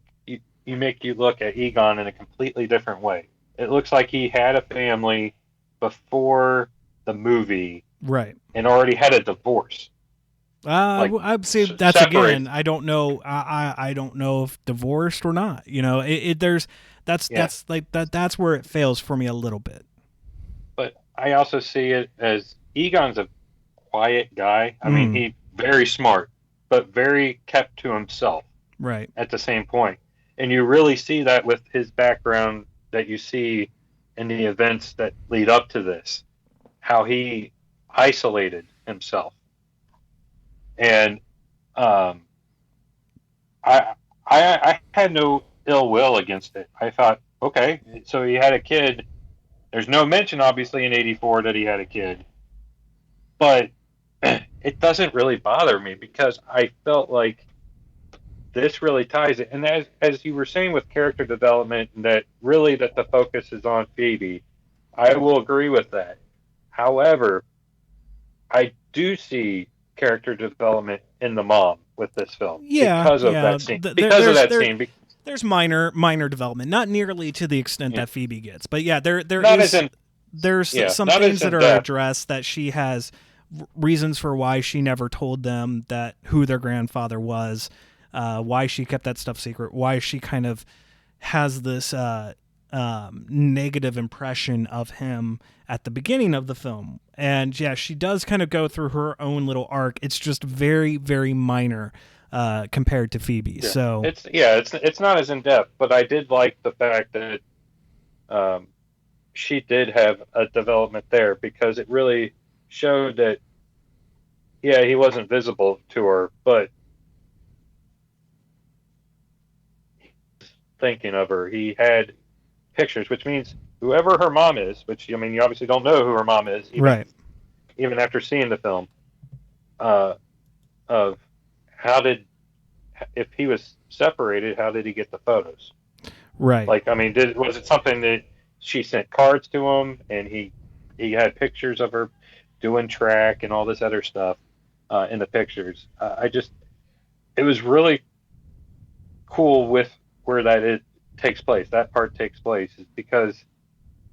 make you look at Egon in a completely different way. It looks like he had a family before the movie, right, and already had a divorce. I'd say that's separate. Again. I don't know. I don't know if divorced or not. You know, that's where it fails for me a little bit. But I also see it as Egon's a quiet guy. I mean, he's very smart, but very kept to himself. Right. At the same point, and you really see that with his background that you see in the events that lead up to this, how he isolated himself. And I had no ill will against it. I thought, okay, so he had a kid. There's no mention, obviously, in '84 that he had a kid, but it doesn't really bother me because I felt like this really ties it. And as you were saying with character development, that the focus is on Phoebe, I will agree with that. However, I do see character development in the mom with this film because of that scene. There's minor development, not nearly to the extent that Phoebe gets, but there's some things that are addressed, that she has reasons for why she never told them who their grandfather was, why she kept that stuff secret, why she kind of has this negative impression of him at the beginning of the film. And yeah, she does kind of go through her own little arc. It's just very, very minor compared to Phoebe. Yeah. So it's not as in depth, but I did like the fact that she did have a development there, because it really showed that he wasn't visible to her, but he was thinking of her. He had pictures, which means whoever her mom is, which, I mean, you obviously don't know who her mom is, even after seeing the film, of if he was separated, how did he get the photos? Right. Like, I mean, was it something that she sent cards to him, and he had pictures of her doing track and all this other stuff in the pictures? It was really cool with where that part takes place, is because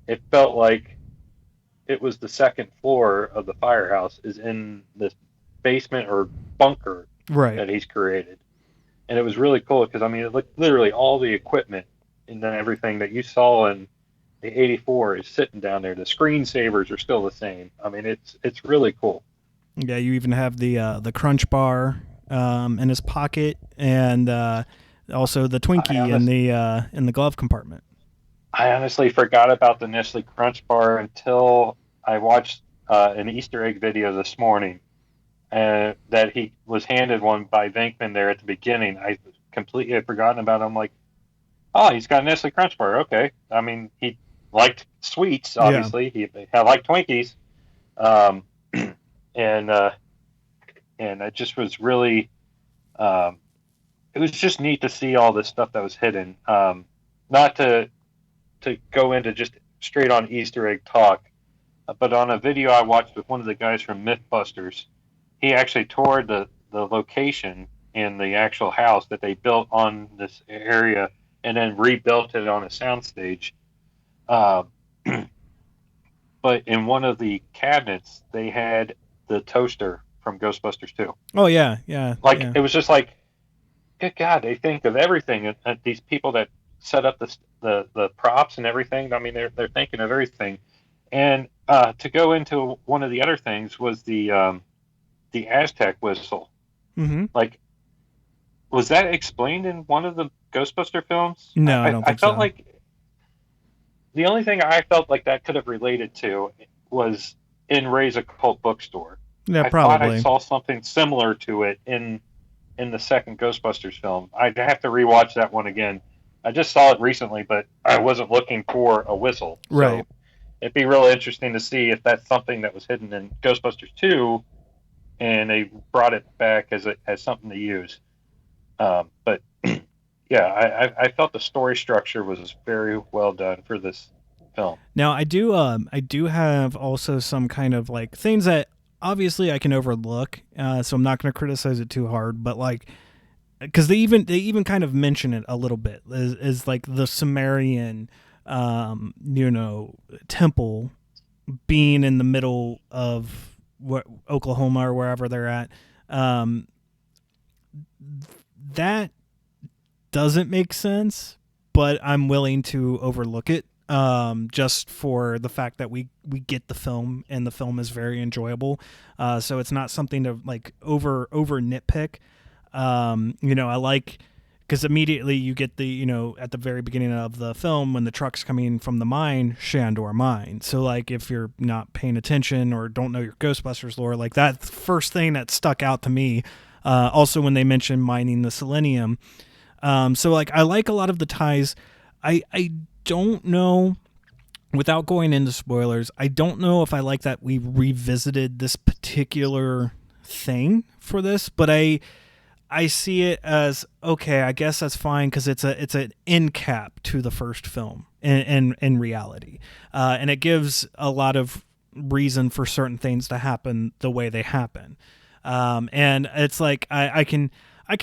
it felt like it was the second floor of the firehouse is in this basement or bunker that he's created. And it was really cool because, I mean, it looked literally all the equipment and then everything that you saw in the '84 is sitting down there. The screensavers are still the same. I mean, it's really cool. Yeah, you even have the Crunch Bar in his pocket, and also the Twinkie in the glove compartment. I honestly forgot about the Nestle Crunch Bar until I watched an Easter egg video this morning, that he was handed one by Venkman there at the beginning. I completely had forgotten about it. I'm like, oh, he's got a Nestle Crunch Bar. Okay. I mean, he liked sweets, obviously. He liked Twinkies. And it just was really, it was just neat to see all this stuff that was hidden. Not to go into just straight on Easter egg talk, but on a video I watched with one of the guys from Mythbusters, he actually toured the location in the actual house that they built on this area and then rebuilt it on a soundstage. But in one of the cabinets, they had the toaster from Ghostbusters 2. Oh, yeah. It was just like, good God, they think of everything. And these people that set up the props and everything, I mean, they're thinking of everything. And to go into one of the other things was the Aztec Whistle. Mm-hmm. Like, was that explained in one of the Ghostbuster films? No, I don't think so. I felt like the only thing I felt like that could have related to was in Ray's Occult Bookstore. Yeah, probably. I thought I saw something similar to it in the second Ghostbusters film. I'd have to rewatch that one again. I just saw it recently, but I wasn't looking for a whistle. Right. So it'd be really interesting to see if that's something that was hidden in Ghostbusters 2, and they brought it back as something to use. But yeah, I felt the story structure was very well done for this film. Now I do have also some kind of like things that obviously I can overlook, so I'm not going to criticize it too hard. But like, because they even kind of mention it a little bit is like the Sumerian, temple being in the middle of Oklahoma or wherever they're at. That doesn't make sense, but I'm willing to overlook it, just for the fact that we get the film and the film is very enjoyable. So it's not something to like over nitpick. I like, because immediately you get the, at the very beginning of the film when the truck's coming from the mine, Shandor mine. So like if you're not paying attention or don't know your Ghostbusters lore, like that first thing that stuck out to me. Also when they mentioned mining the selenium. So like I like a lot of the ties. I don't know, without going into spoilers, I don't know if I like that we revisited this particular thing for this, but I see it as okay. I guess that's fine because it's an end cap to the first film in reality, and it gives a lot of reason for certain things to happen the way they happen, and it's like I can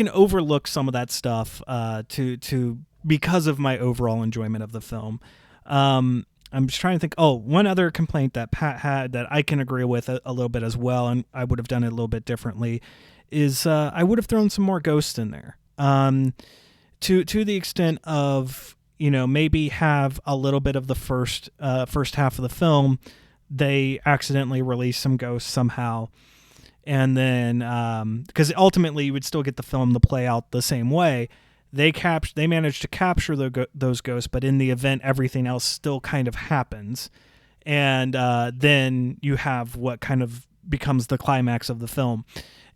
overlook some of that stuff to because of my overall enjoyment of the film. I'm just trying to think. Oh, one other complaint that Pat had that I can agree with a little bit as well, and I would have done it a little bit differently, is I would have thrown some more ghosts in there. To the extent of, maybe have a little bit of the first half of the film, they accidentally release some ghosts somehow. And then, because ultimately you would still get the film to play out the same way, they managed to capture those ghosts, but in the event, everything else still kind of happens, and then you have what kind of becomes the climax of the film.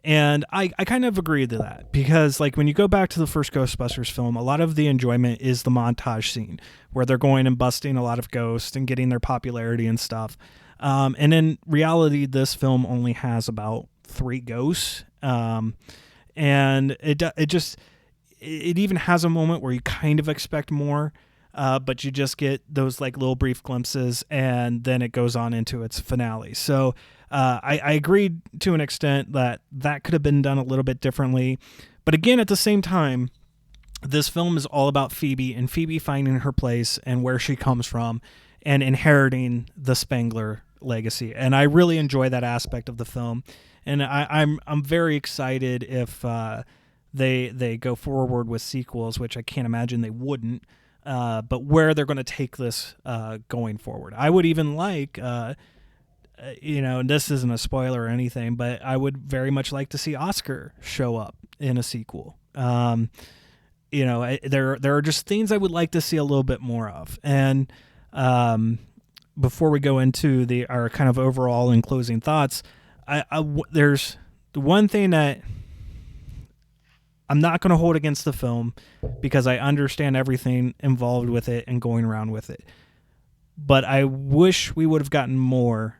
And I kind of agree to that, because like when you go back to the first Ghostbusters film, a lot of the enjoyment is the montage scene where they're going and busting a lot of ghosts and getting their popularity and stuff. And in reality, this film only has about 3 ghosts. And it even has a moment where you kind of expect more, but you just get those like little brief glimpses, and then it goes on into its finale. So I agreed to an extent that could have been done a little bit differently. But again, at the same time, this film is all about Phoebe and Phoebe finding her place and where she comes from and inheriting the Spangler legacy. And I really enjoy that aspect of the film. And I'm very excited if they go forward with sequels, which I can't imagine they wouldn't, but where they're going to take this going forward. I would even like, and this isn't a spoiler or anything, but I would very much like to see Oscar show up in a sequel. There are just things I would like to see a little bit more of. And before we go into our kind of overall and closing thoughts, there's the one thing that I'm not going to hold against the film, because I understand everything involved with it and going around with it. But I wish we would have gotten more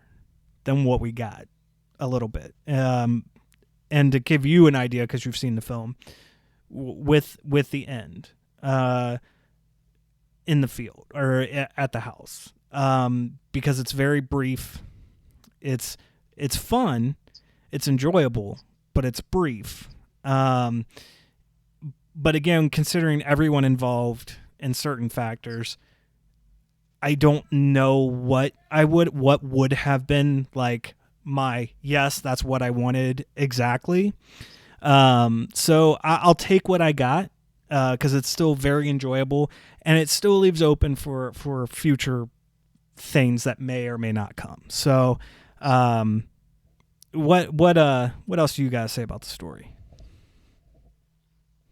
than what we got, a little bit. And to give you an idea, because you've seen the film, with the end in the field or at the house, because it's very brief. It's fun, it's enjoyable, but it's brief. But again, considering everyone involved in certain factors, I don't know what would have been like yes, that's what I wanted exactly. So I'll take what I got, because it's still very enjoyable, and it still leaves open for future things that may or may not come. So, what else do you guys say about the story?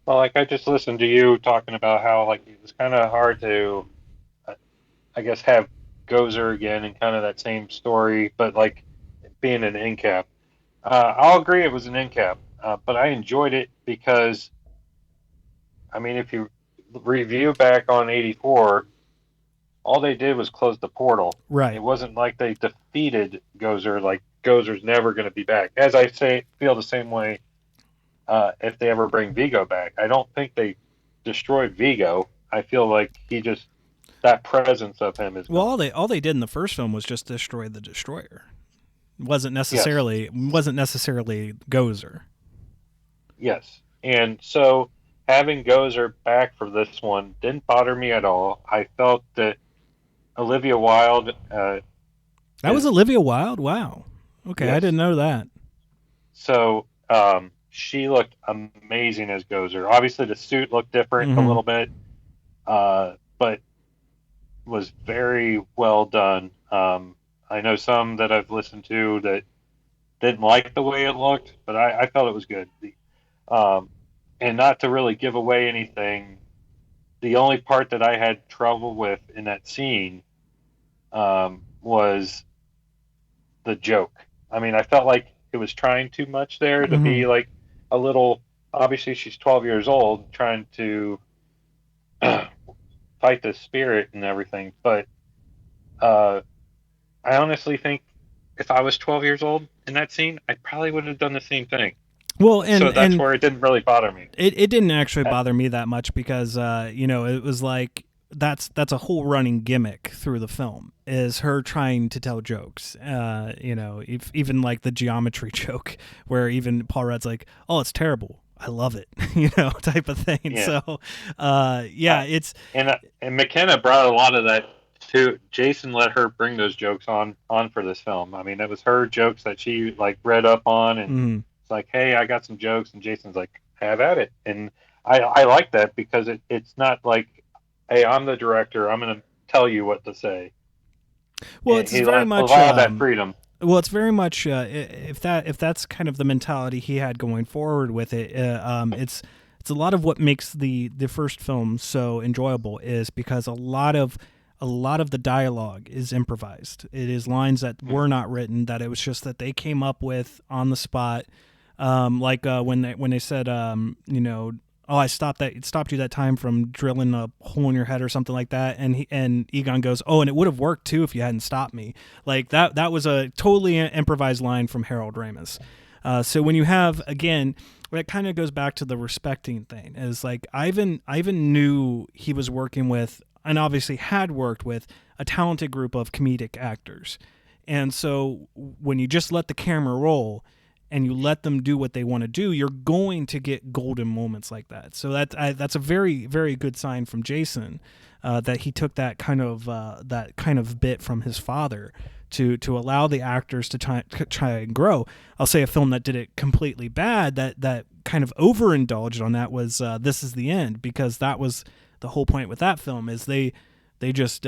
Well, like I just listened to you talking about how like it was kind of hard to, I guess, have Gozer again and kind of that same story, but like being an end cap. I'll agree it was an end cap, but I enjoyed it because, I mean, if you review back on 84, all they did was close the portal. Right. It wasn't like they defeated Gozer, like Gozer's never going to be back. As I feel the same way if they ever bring Vigo back. I don't think they destroyed Vigo, I feel like he just, that presence of him is. Well, all they did in the first film was just destroy the Destroyer. Wasn't necessarily Gozer. Yes, and so having Gozer back for this one didn't bother me at all. I felt that Olivia Wilde. That was Olivia Wilde? Wow. Okay, yes. I didn't know that. So she looked amazing as Gozer. Obviously, the suit looked different a little bit, but was very well done. I know some that I've listened to that didn't like the way it looked, but I felt it was good. And not to really give away anything, the only part that I had trouble with in that scene was the joke. I mean, I felt like it was trying too much there to be like a little. Obviously, she's 12 years old, trying to fight the spirit and everything. But I honestly think if I was 12 years old in that scene, I probably would have done the same thing. Well, so that's where it didn't really bother me. It didn't actually bother me that much because it was like that's a whole running gimmick through the film is her trying to tell jokes. Even like the geometry joke where even Paul Rudd's like, "Oh, it's terrible. I love it," type of thing. Yeah. So, it's and McKenna brought a lot of that too. Jason let her bring those jokes on for this film. I mean, it was her jokes that she like read up on and. It's like, hey, I got some jokes, and Jason's like, have at it. And I like that because it's not like, hey, I'm the director, I'm going to tell you what to say. Well, it's very much that freedom. Well, it's very much if that's kind of the mentality he had going forward with it. It's a lot of what makes the first film so enjoyable is because a lot of the dialogue is improvised. It is lines that were not written, that it was just that they came up with on the spot. When they said, "Oh, I stopped you that time from drilling a hole in your head" or something like that, and Egon goes, "Oh, and it would have worked too if you hadn't stopped me." Like that was a totally improvised line from Harold Ramis. So when you have, again, it kind of goes back to the respecting thing. Is like Ivan knew he was working with, and obviously had worked with, a talented group of comedic actors. And so when you just let the camera roll and you let them do what they want to do, you're going to get golden moments like that. So that's a very, very good sign from Jason that he took that kind of bit from his father to allow the actors to try and grow. I'll say a film that did it completely bad, that kind of overindulged on that, was This Is the End, because that was the whole point with that film is they just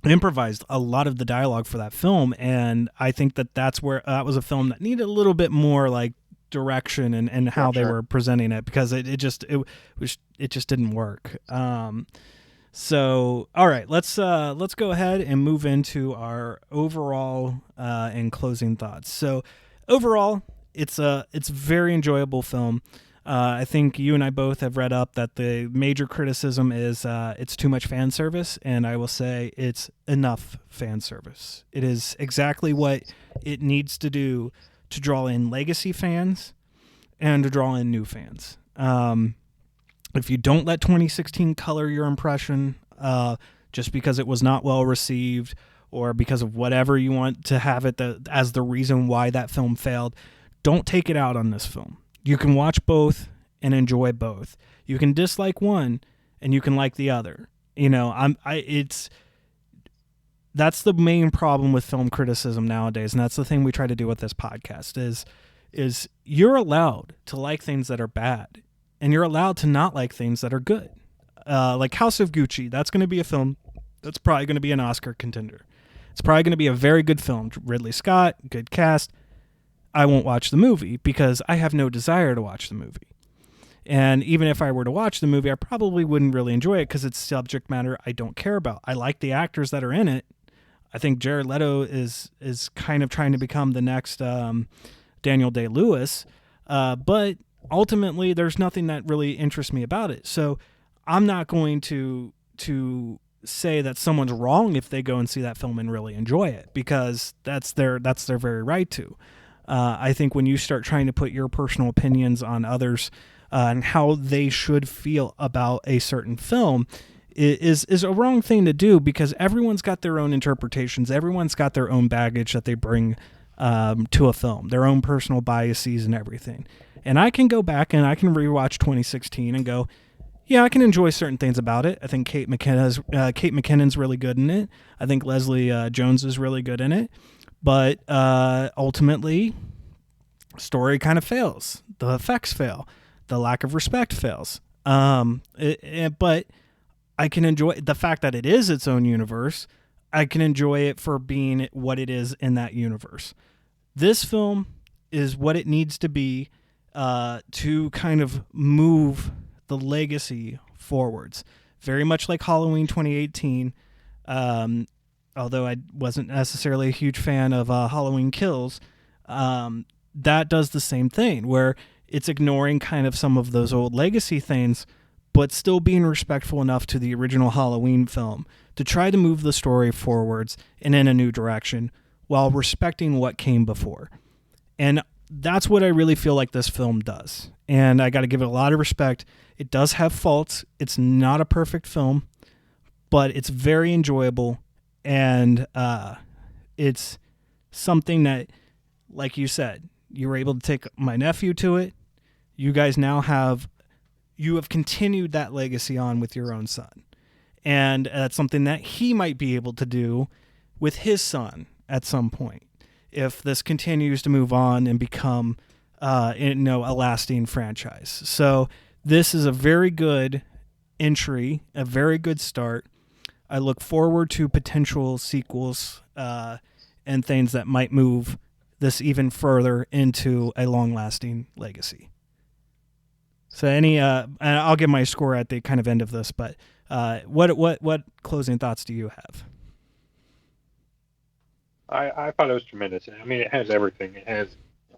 improvised a lot of the dialogue for that film, and I think that's where that was a film that needed a little bit more like direction and how they were presenting it, because it just didn't work. So all right, let's go ahead and move into our overall and closing thoughts. So overall, it's a very enjoyable film. I think you and I both have read up that the major criticism is it's too much fan service, and I will say it's enough fan service. It is exactly what it needs to do to draw in legacy fans and to draw in new fans. If you don't let 2016 color your impression just because it was not well received or because of whatever you want to have it as the reason why that film failed, don't take it out on this film. You can watch both and enjoy both. You can dislike one and you can like the other. That's the main problem with film criticism nowadays, and that's the thing we try to do with this podcast is you're allowed to like things that are bad, and you're allowed to not like things that are good. Like House of Gucci, that's going to be a film that's probably going to be an Oscar contender. It's probably going to be a very good film. Ridley Scott, good cast. I won't watch the movie because I have no desire to watch the movie. And even if I were to watch the movie, I probably wouldn't really enjoy it because it's subject matter I don't care about. I like the actors that are in it. I think Jared Leto is kind of trying to become the next Daniel Day-Lewis. But ultimately, there's nothing that really interests me about it. So I'm not going to say that someone's wrong if they go and see that film and really enjoy it, because that's their very right to. I think when you start trying to put your personal opinions on others' and how they should feel about a certain film is a wrong thing to do, because everyone's got their own interpretations. Everyone's got their own baggage that they bring to a film, their own personal biases and everything. And I can go back and I can rewatch 2016 and go, yeah, I can enjoy certain things about it. I think Kate McKinnon's really good in it. I think Leslie Jones is really good in it. But ultimately, story kind of fails. The effects fail. The lack of respect fails. But I can enjoy the fact that it is its own universe. I can enjoy it for being what it is in that universe. This film is what it needs to be to kind of move the legacy forwards. Very much like Halloween 2018, although I wasn't necessarily a huge fan of Halloween Kills, that does the same thing, where it's ignoring kind of some of those old legacy things, but still being respectful enough to the original Halloween film to try to move the story forwards and in a new direction while respecting what came before. And that's what I really feel like this film does. And I got to give it a lot of respect. It does have faults. It's not a perfect film, but it's very enjoyable. And it's something that, like you said, you were able to take my nephew to it. You guys now have continued that legacy on with your own son. And that's something that he might be able to do with his son at some point, if this continues to move on and become a lasting franchise. So this is a very good entry, a very good start. I look forward to potential sequels and things that might move this even further into a long-lasting legacy. So and I'll give my score at the kind of end of this, but what closing thoughts do you have? I thought it was tremendous. I mean, it has everything. It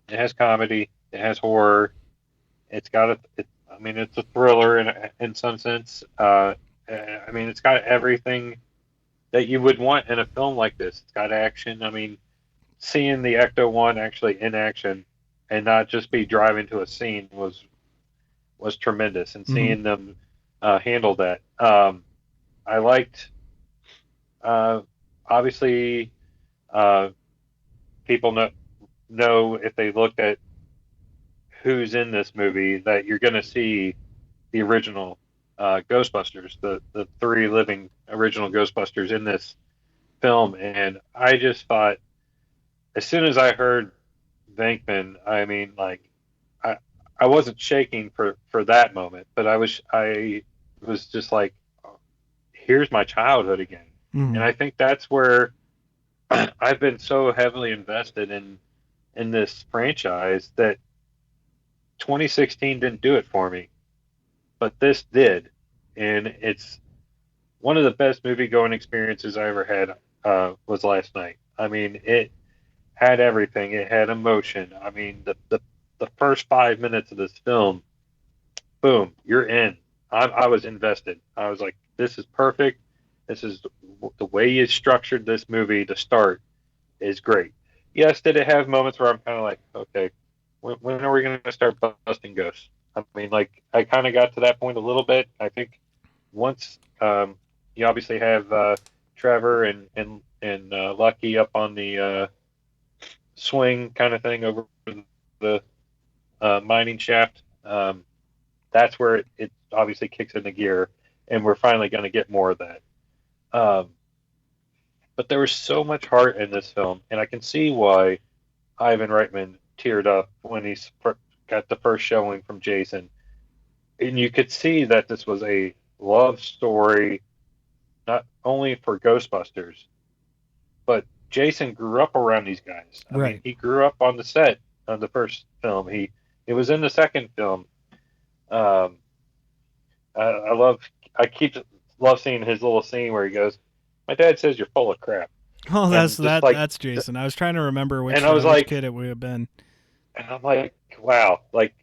has comedy. It has horror. It's got it's a thriller in some sense. I mean, it's got everything that you would want in a film like this. It's got action. I mean, seeing the Ecto-1 actually in action and not just be driving to a scene was tremendous. And seeing them handle that. I liked, obviously, people know if they looked at who's in this movie that you're going to see the original Ghostbusters, the three living original Ghostbusters in this film. And I just thought, as soon as I heard Venkman, I mean, like, I wasn't shaking for that moment, but I was just like, here's my childhood again. And I think that's where I've been so heavily invested in this franchise that 2016 didn't do it for me, but this did. And it's one of the best movie going experiences I ever had was last night. I mean, it had everything. It had emotion. I mean, the first 5 minutes of this film, boom, you're in. I was invested. I was like, this is perfect. This is the way you structured this movie to start is great. Yes, did it have moments where I'm kind of like, okay, when are we going to start busting ghosts? I mean, like, I kind of got to that point a little bit. I think once you obviously have Trevor and Lucky up on the swing kind of thing over the mining shaft, that's where it obviously kicks into gear, and we're finally going to get more of that. But there was so much heart in this film, and I can see why Ivan Reitman teared up when he got the first showing from Jason. And you could see that this was a love story, not only for Ghostbusters, but Jason grew up around these guys. I mean, he grew up on the set of the first film. He was in the second film. I love seeing his little scene where he goes, "My dad says you're full of crap." Oh, that's Jason. I was trying to remember which kid it would have been. And I'm like, wow, like,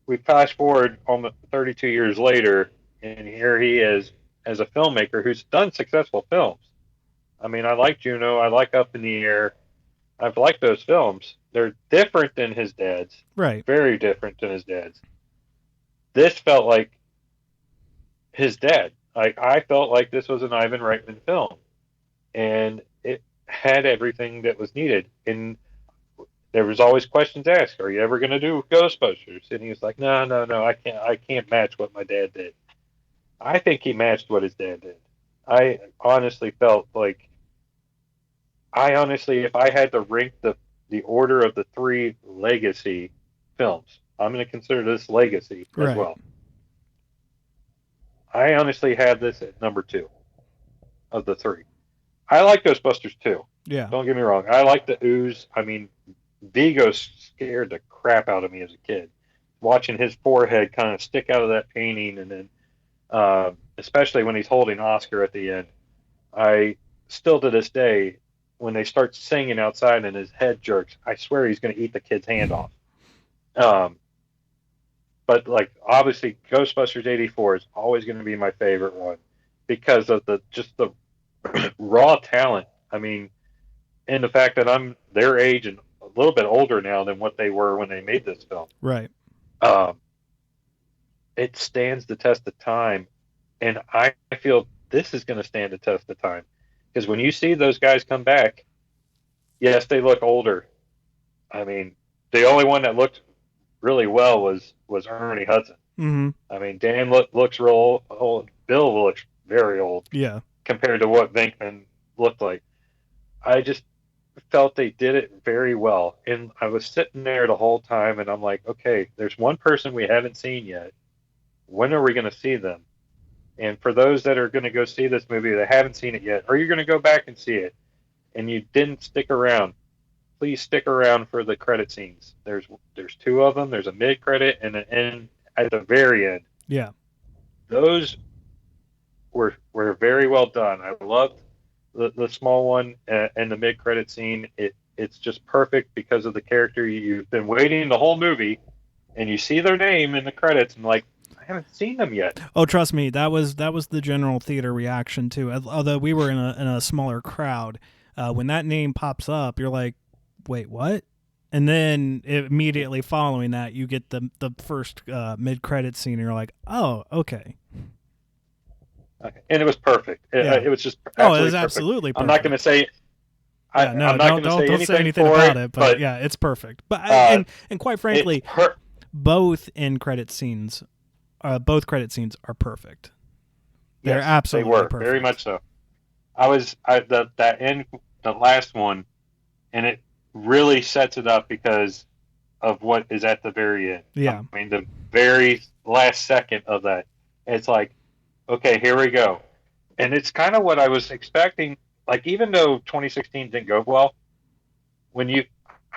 we flash forward almost 32 years later, and here he is as a filmmaker who's done successful films. I mean, I like Juno, I like Up in the Air. I've liked those films. They're different than his dad's. Right. Very different than his dad's. this felt like his dad. Like, I felt like this was an Ivan Reitman film, and it had everything that was needed. And there was always questions asked: "Are you ever going to do Ghostbusters?" And he was like, "No, I can't match what my dad did." I think he matched what his dad did. I honestly felt like, if I had to rank the order of the 3 legacy films, I'm going to consider this legacy as well. I honestly have this at number 2 of the 3. I like Ghostbusters 2. Yeah. Don't get me wrong. I like the ooze. I mean, Vigo scared the crap out of me as a kid. Watching his forehead kind of stick out of that painting, and then especially when he's holding Oscar at the end. I still, to this day, when they start singing outside and his head jerks, I swear he's going to eat the kid's hand off. But like, obviously, Ghostbusters 84 is always going to be my favorite one because of the raw talent. I mean, and the fact that I'm their age and a little bit older now than what they were when they made this film. Right. It stands the test of time, and I feel this is going to stand the test of time because when you see those guys come back, yes, they look older. I mean, the only one that looked really well was Ernie Hudson. Mm-hmm. I mean, Dan looks real old. Bill looks very old. Yeah. Compared to what Venkman looked like. I just felt they did it very well. And I was sitting there the whole time, and I'm like, okay, there's one person we haven't seen yet. When are we going to see them? And for those that are going to go see this movie that haven't seen it yet, or you're going to go back and see it, and you didn't stick around, please stick around for the credit scenes. There's 2 of them. There's a mid-credit and an end at the very end. Yeah. Those were very well done. I loved the small one and the mid-credit scene. It's just perfect because of the character. You've been waiting the whole movie, and you see their name in the credits, and like, I haven't seen them yet. Oh, trust me, that was the general theater reaction too. Although we were in a smaller crowd, when that name pops up, you're like, wait, what? And then immediately following that, you get the first mid-credit scene, and you're like, oh, okay. And it was perfect. It was just it was absolutely perfect. I'm not going to say. I'm not going to say anything about it, but yeah, it's perfect. But and quite frankly, both credit scenes are perfect. They're absolutely they were perfect. Very much so. That end, the last one, and it really sets it up because of what is at the very end. Yeah. I mean, the very last second of that, it's like, okay, here we go. And it's kind of what I was expecting. Like, even though 2016 didn't go well, I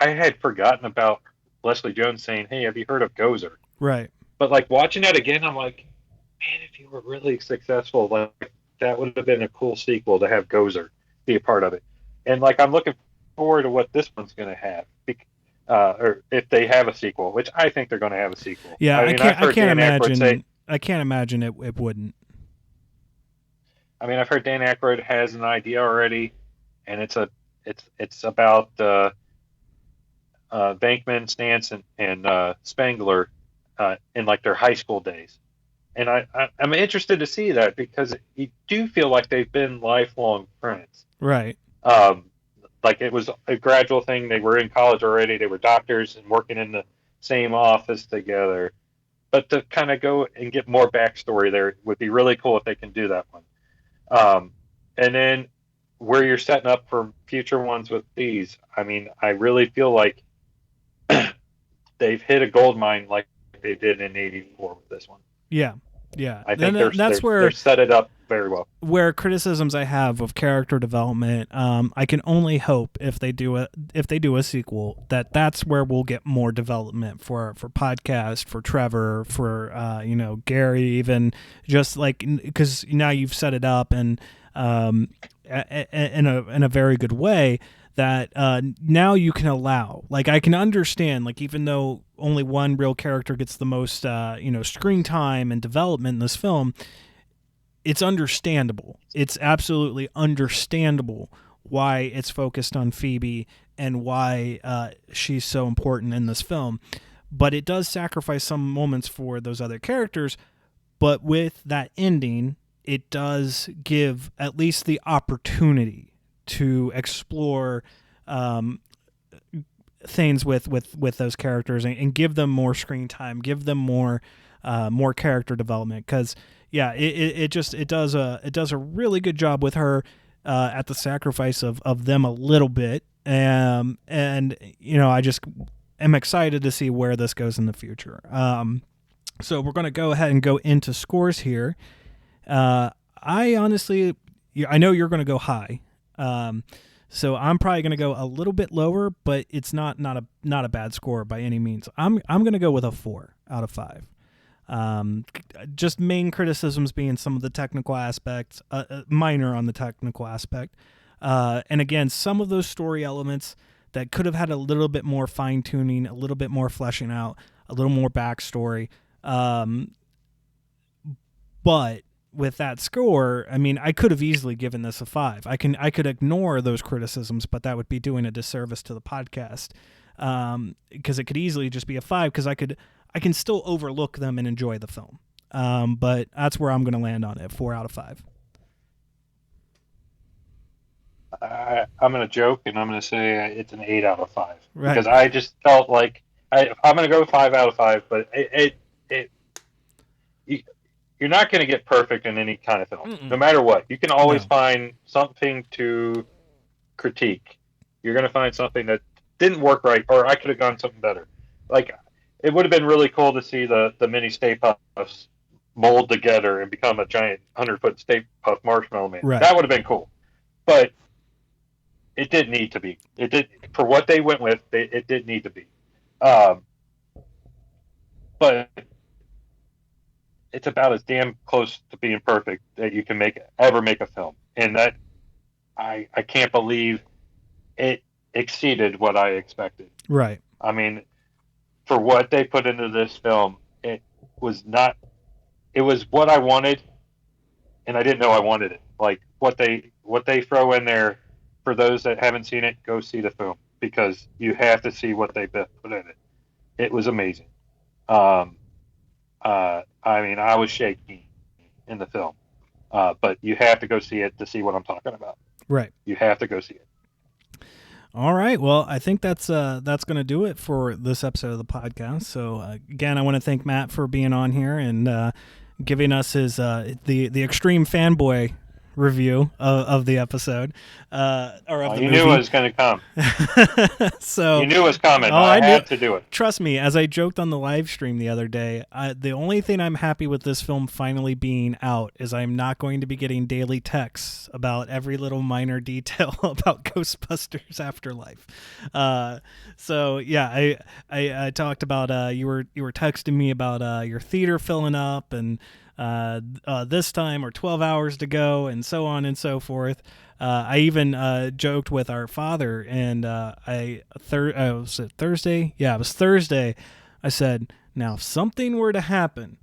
had forgotten about Leslie Jones saying, hey, have you heard of Gozer? Right. But like watching that again, I'm like, man, if you were really successful, like that would have been a cool sequel to have Gozer be a part of it. And like, I'm looking forward to what this one's going to have, or if they have a sequel, which I think they're going to have a sequel. Yeah, I can't imagine it wouldn't. I mean, I've heard Dan Aykroyd has an idea already, and it's about Venkman, Stantz, and Spengler in like their high school days, and I'm interested to see that because you do feel like they've been lifelong friends, right? Like it was a gradual thing. They were in college already. They were doctors and working in the same office together. But to kind of go and get more backstory there would be really cool if they can do that one. And then where you're setting up for future ones with these, I mean, I really feel like they've hit a gold mine like they did in 84 with this one. Yeah. I think they're set it up very well. Where criticisms I have of character development, I can only hope if they do a sequel that's where we'll get more development for podcast, for Trevor, for Gary, even just like, because now you've set it up and in a very good way that now you can allow, like, I can understand, like, even though only one real character gets the most screen time and development in this film, it's understandable. It's absolutely understandable why it's focused on Phoebe and why she's so important in this film. but it does sacrifice some moments for those other characters. But with that ending, it does give at least the opportunity to explore things with those characters and give them more screen time, give them more character development. Because it does a really good job with her at the sacrifice of them a little bit, and I just am excited to see where this goes in the future. So we're going to go ahead and go into scores here. I honestly, I know you're going to go high. So I'm probably going to go a little bit lower, but it's not a bad score by any means. I'm going to go with a 4 out of 5. Just main criticisms being some of the technical aspects, minor on the technical aspect. And again, some of those story elements that could have had a little bit more fine tuning, a little bit more fleshing out, a little more backstory. But with that score, I mean, I could have easily given this a 5. I could ignore those criticisms, but that would be doing a disservice to the podcast. Because it could easily just be a 5, because I can still overlook them and enjoy the film. But that's where I'm going to land on it, 4 out of 5. I'm going to joke, and I'm going to say it's an 8 out of 5. Right. Because I just felt like I'm going to go 5 out of 5, but you're not going to get perfect in any kind of film, no matter what. You can always find something to critique. You're going to find something that didn't work right, or I could have done something better. Like, it would have been really cool to see the mini Stay Puffs mold together and become a giant 100-foot Stay Puft Marshmallow Man. Right. That would have been cool. But it didn't need to be. It did, for what they went with, it did need to be. But it's about as damn close to being perfect that you can ever make a film. And that I can't believe it exceeded what I expected. Right. I mean, for what they put into this film, it was what I wanted, and I didn't know I wanted it. Like, what they throw in there, for those that haven't seen it, go see the film, because you have to see what they put in it. It was amazing. I mean, I was shaking in the film, but you have to go see it to see what I'm talking about. Right. You have to go see it. All right. Well, I think that's going to do it for this episode of the podcast. So again, I want to thank Matt for being on here and giving us his the extreme fanboy review of the episode, or of the movie. You knew it was going to come. So you knew it was coming. I had to do it. Trust me, as I joked on the live stream the other day, the only thing I'm happy with this film finally being out is I'm not going to be getting daily texts about every little minor detail about Ghostbusters Afterlife. So yeah, I talked about you were texting me about your theater filling up and this time, or 12 hours to go, and so on and so forth. I even joked with our father, and was it Thursday? Yeah, it was Thursday. I said, now if something were to happen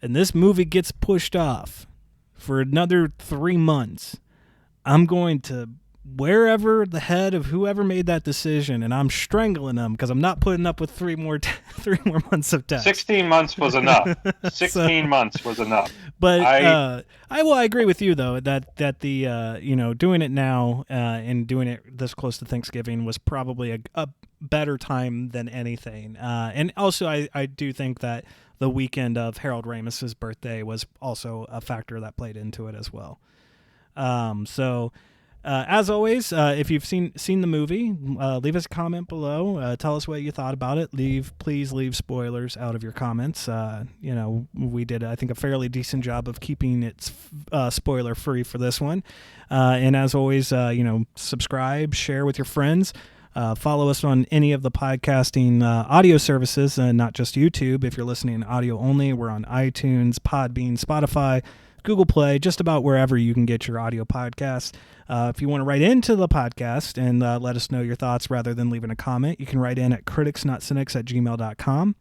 and this movie gets pushed off for another 3 months, I'm going to wherever the head of whoever made that decision, and I'm strangling them, because I'm not putting up with 3 more months of text. 16 months was enough. 16 months was enough. But I agree with you though that the doing it now and doing it this close to Thanksgiving was probably a better time than anything. And also I do think that the weekend of Harold Ramis's birthday was also a factor that played into it as well. As always, if you've seen the movie, leave us a comment below. Tell us what you thought about it. Please leave spoilers out of your comments. We did, I think, a fairly decent job of keeping it spoiler free for this one. And as always, subscribe, share with your friends. Follow us on any of the podcasting audio services, not just YouTube. If you're listening audio only, we're on iTunes, Podbean, Spotify, Google Play, just about wherever you can get your audio podcasts. If you want to write into the podcast and let us know your thoughts rather than leaving a comment, you can write in at criticsnotcynics@gmail.com.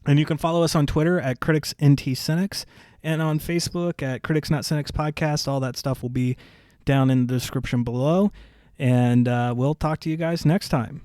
And you can follow us on Twitter at criticsnotcynics and on Facebook at Critics Not Cynics Podcast. All that stuff will be down in the description below. And we'll talk to you guys next time.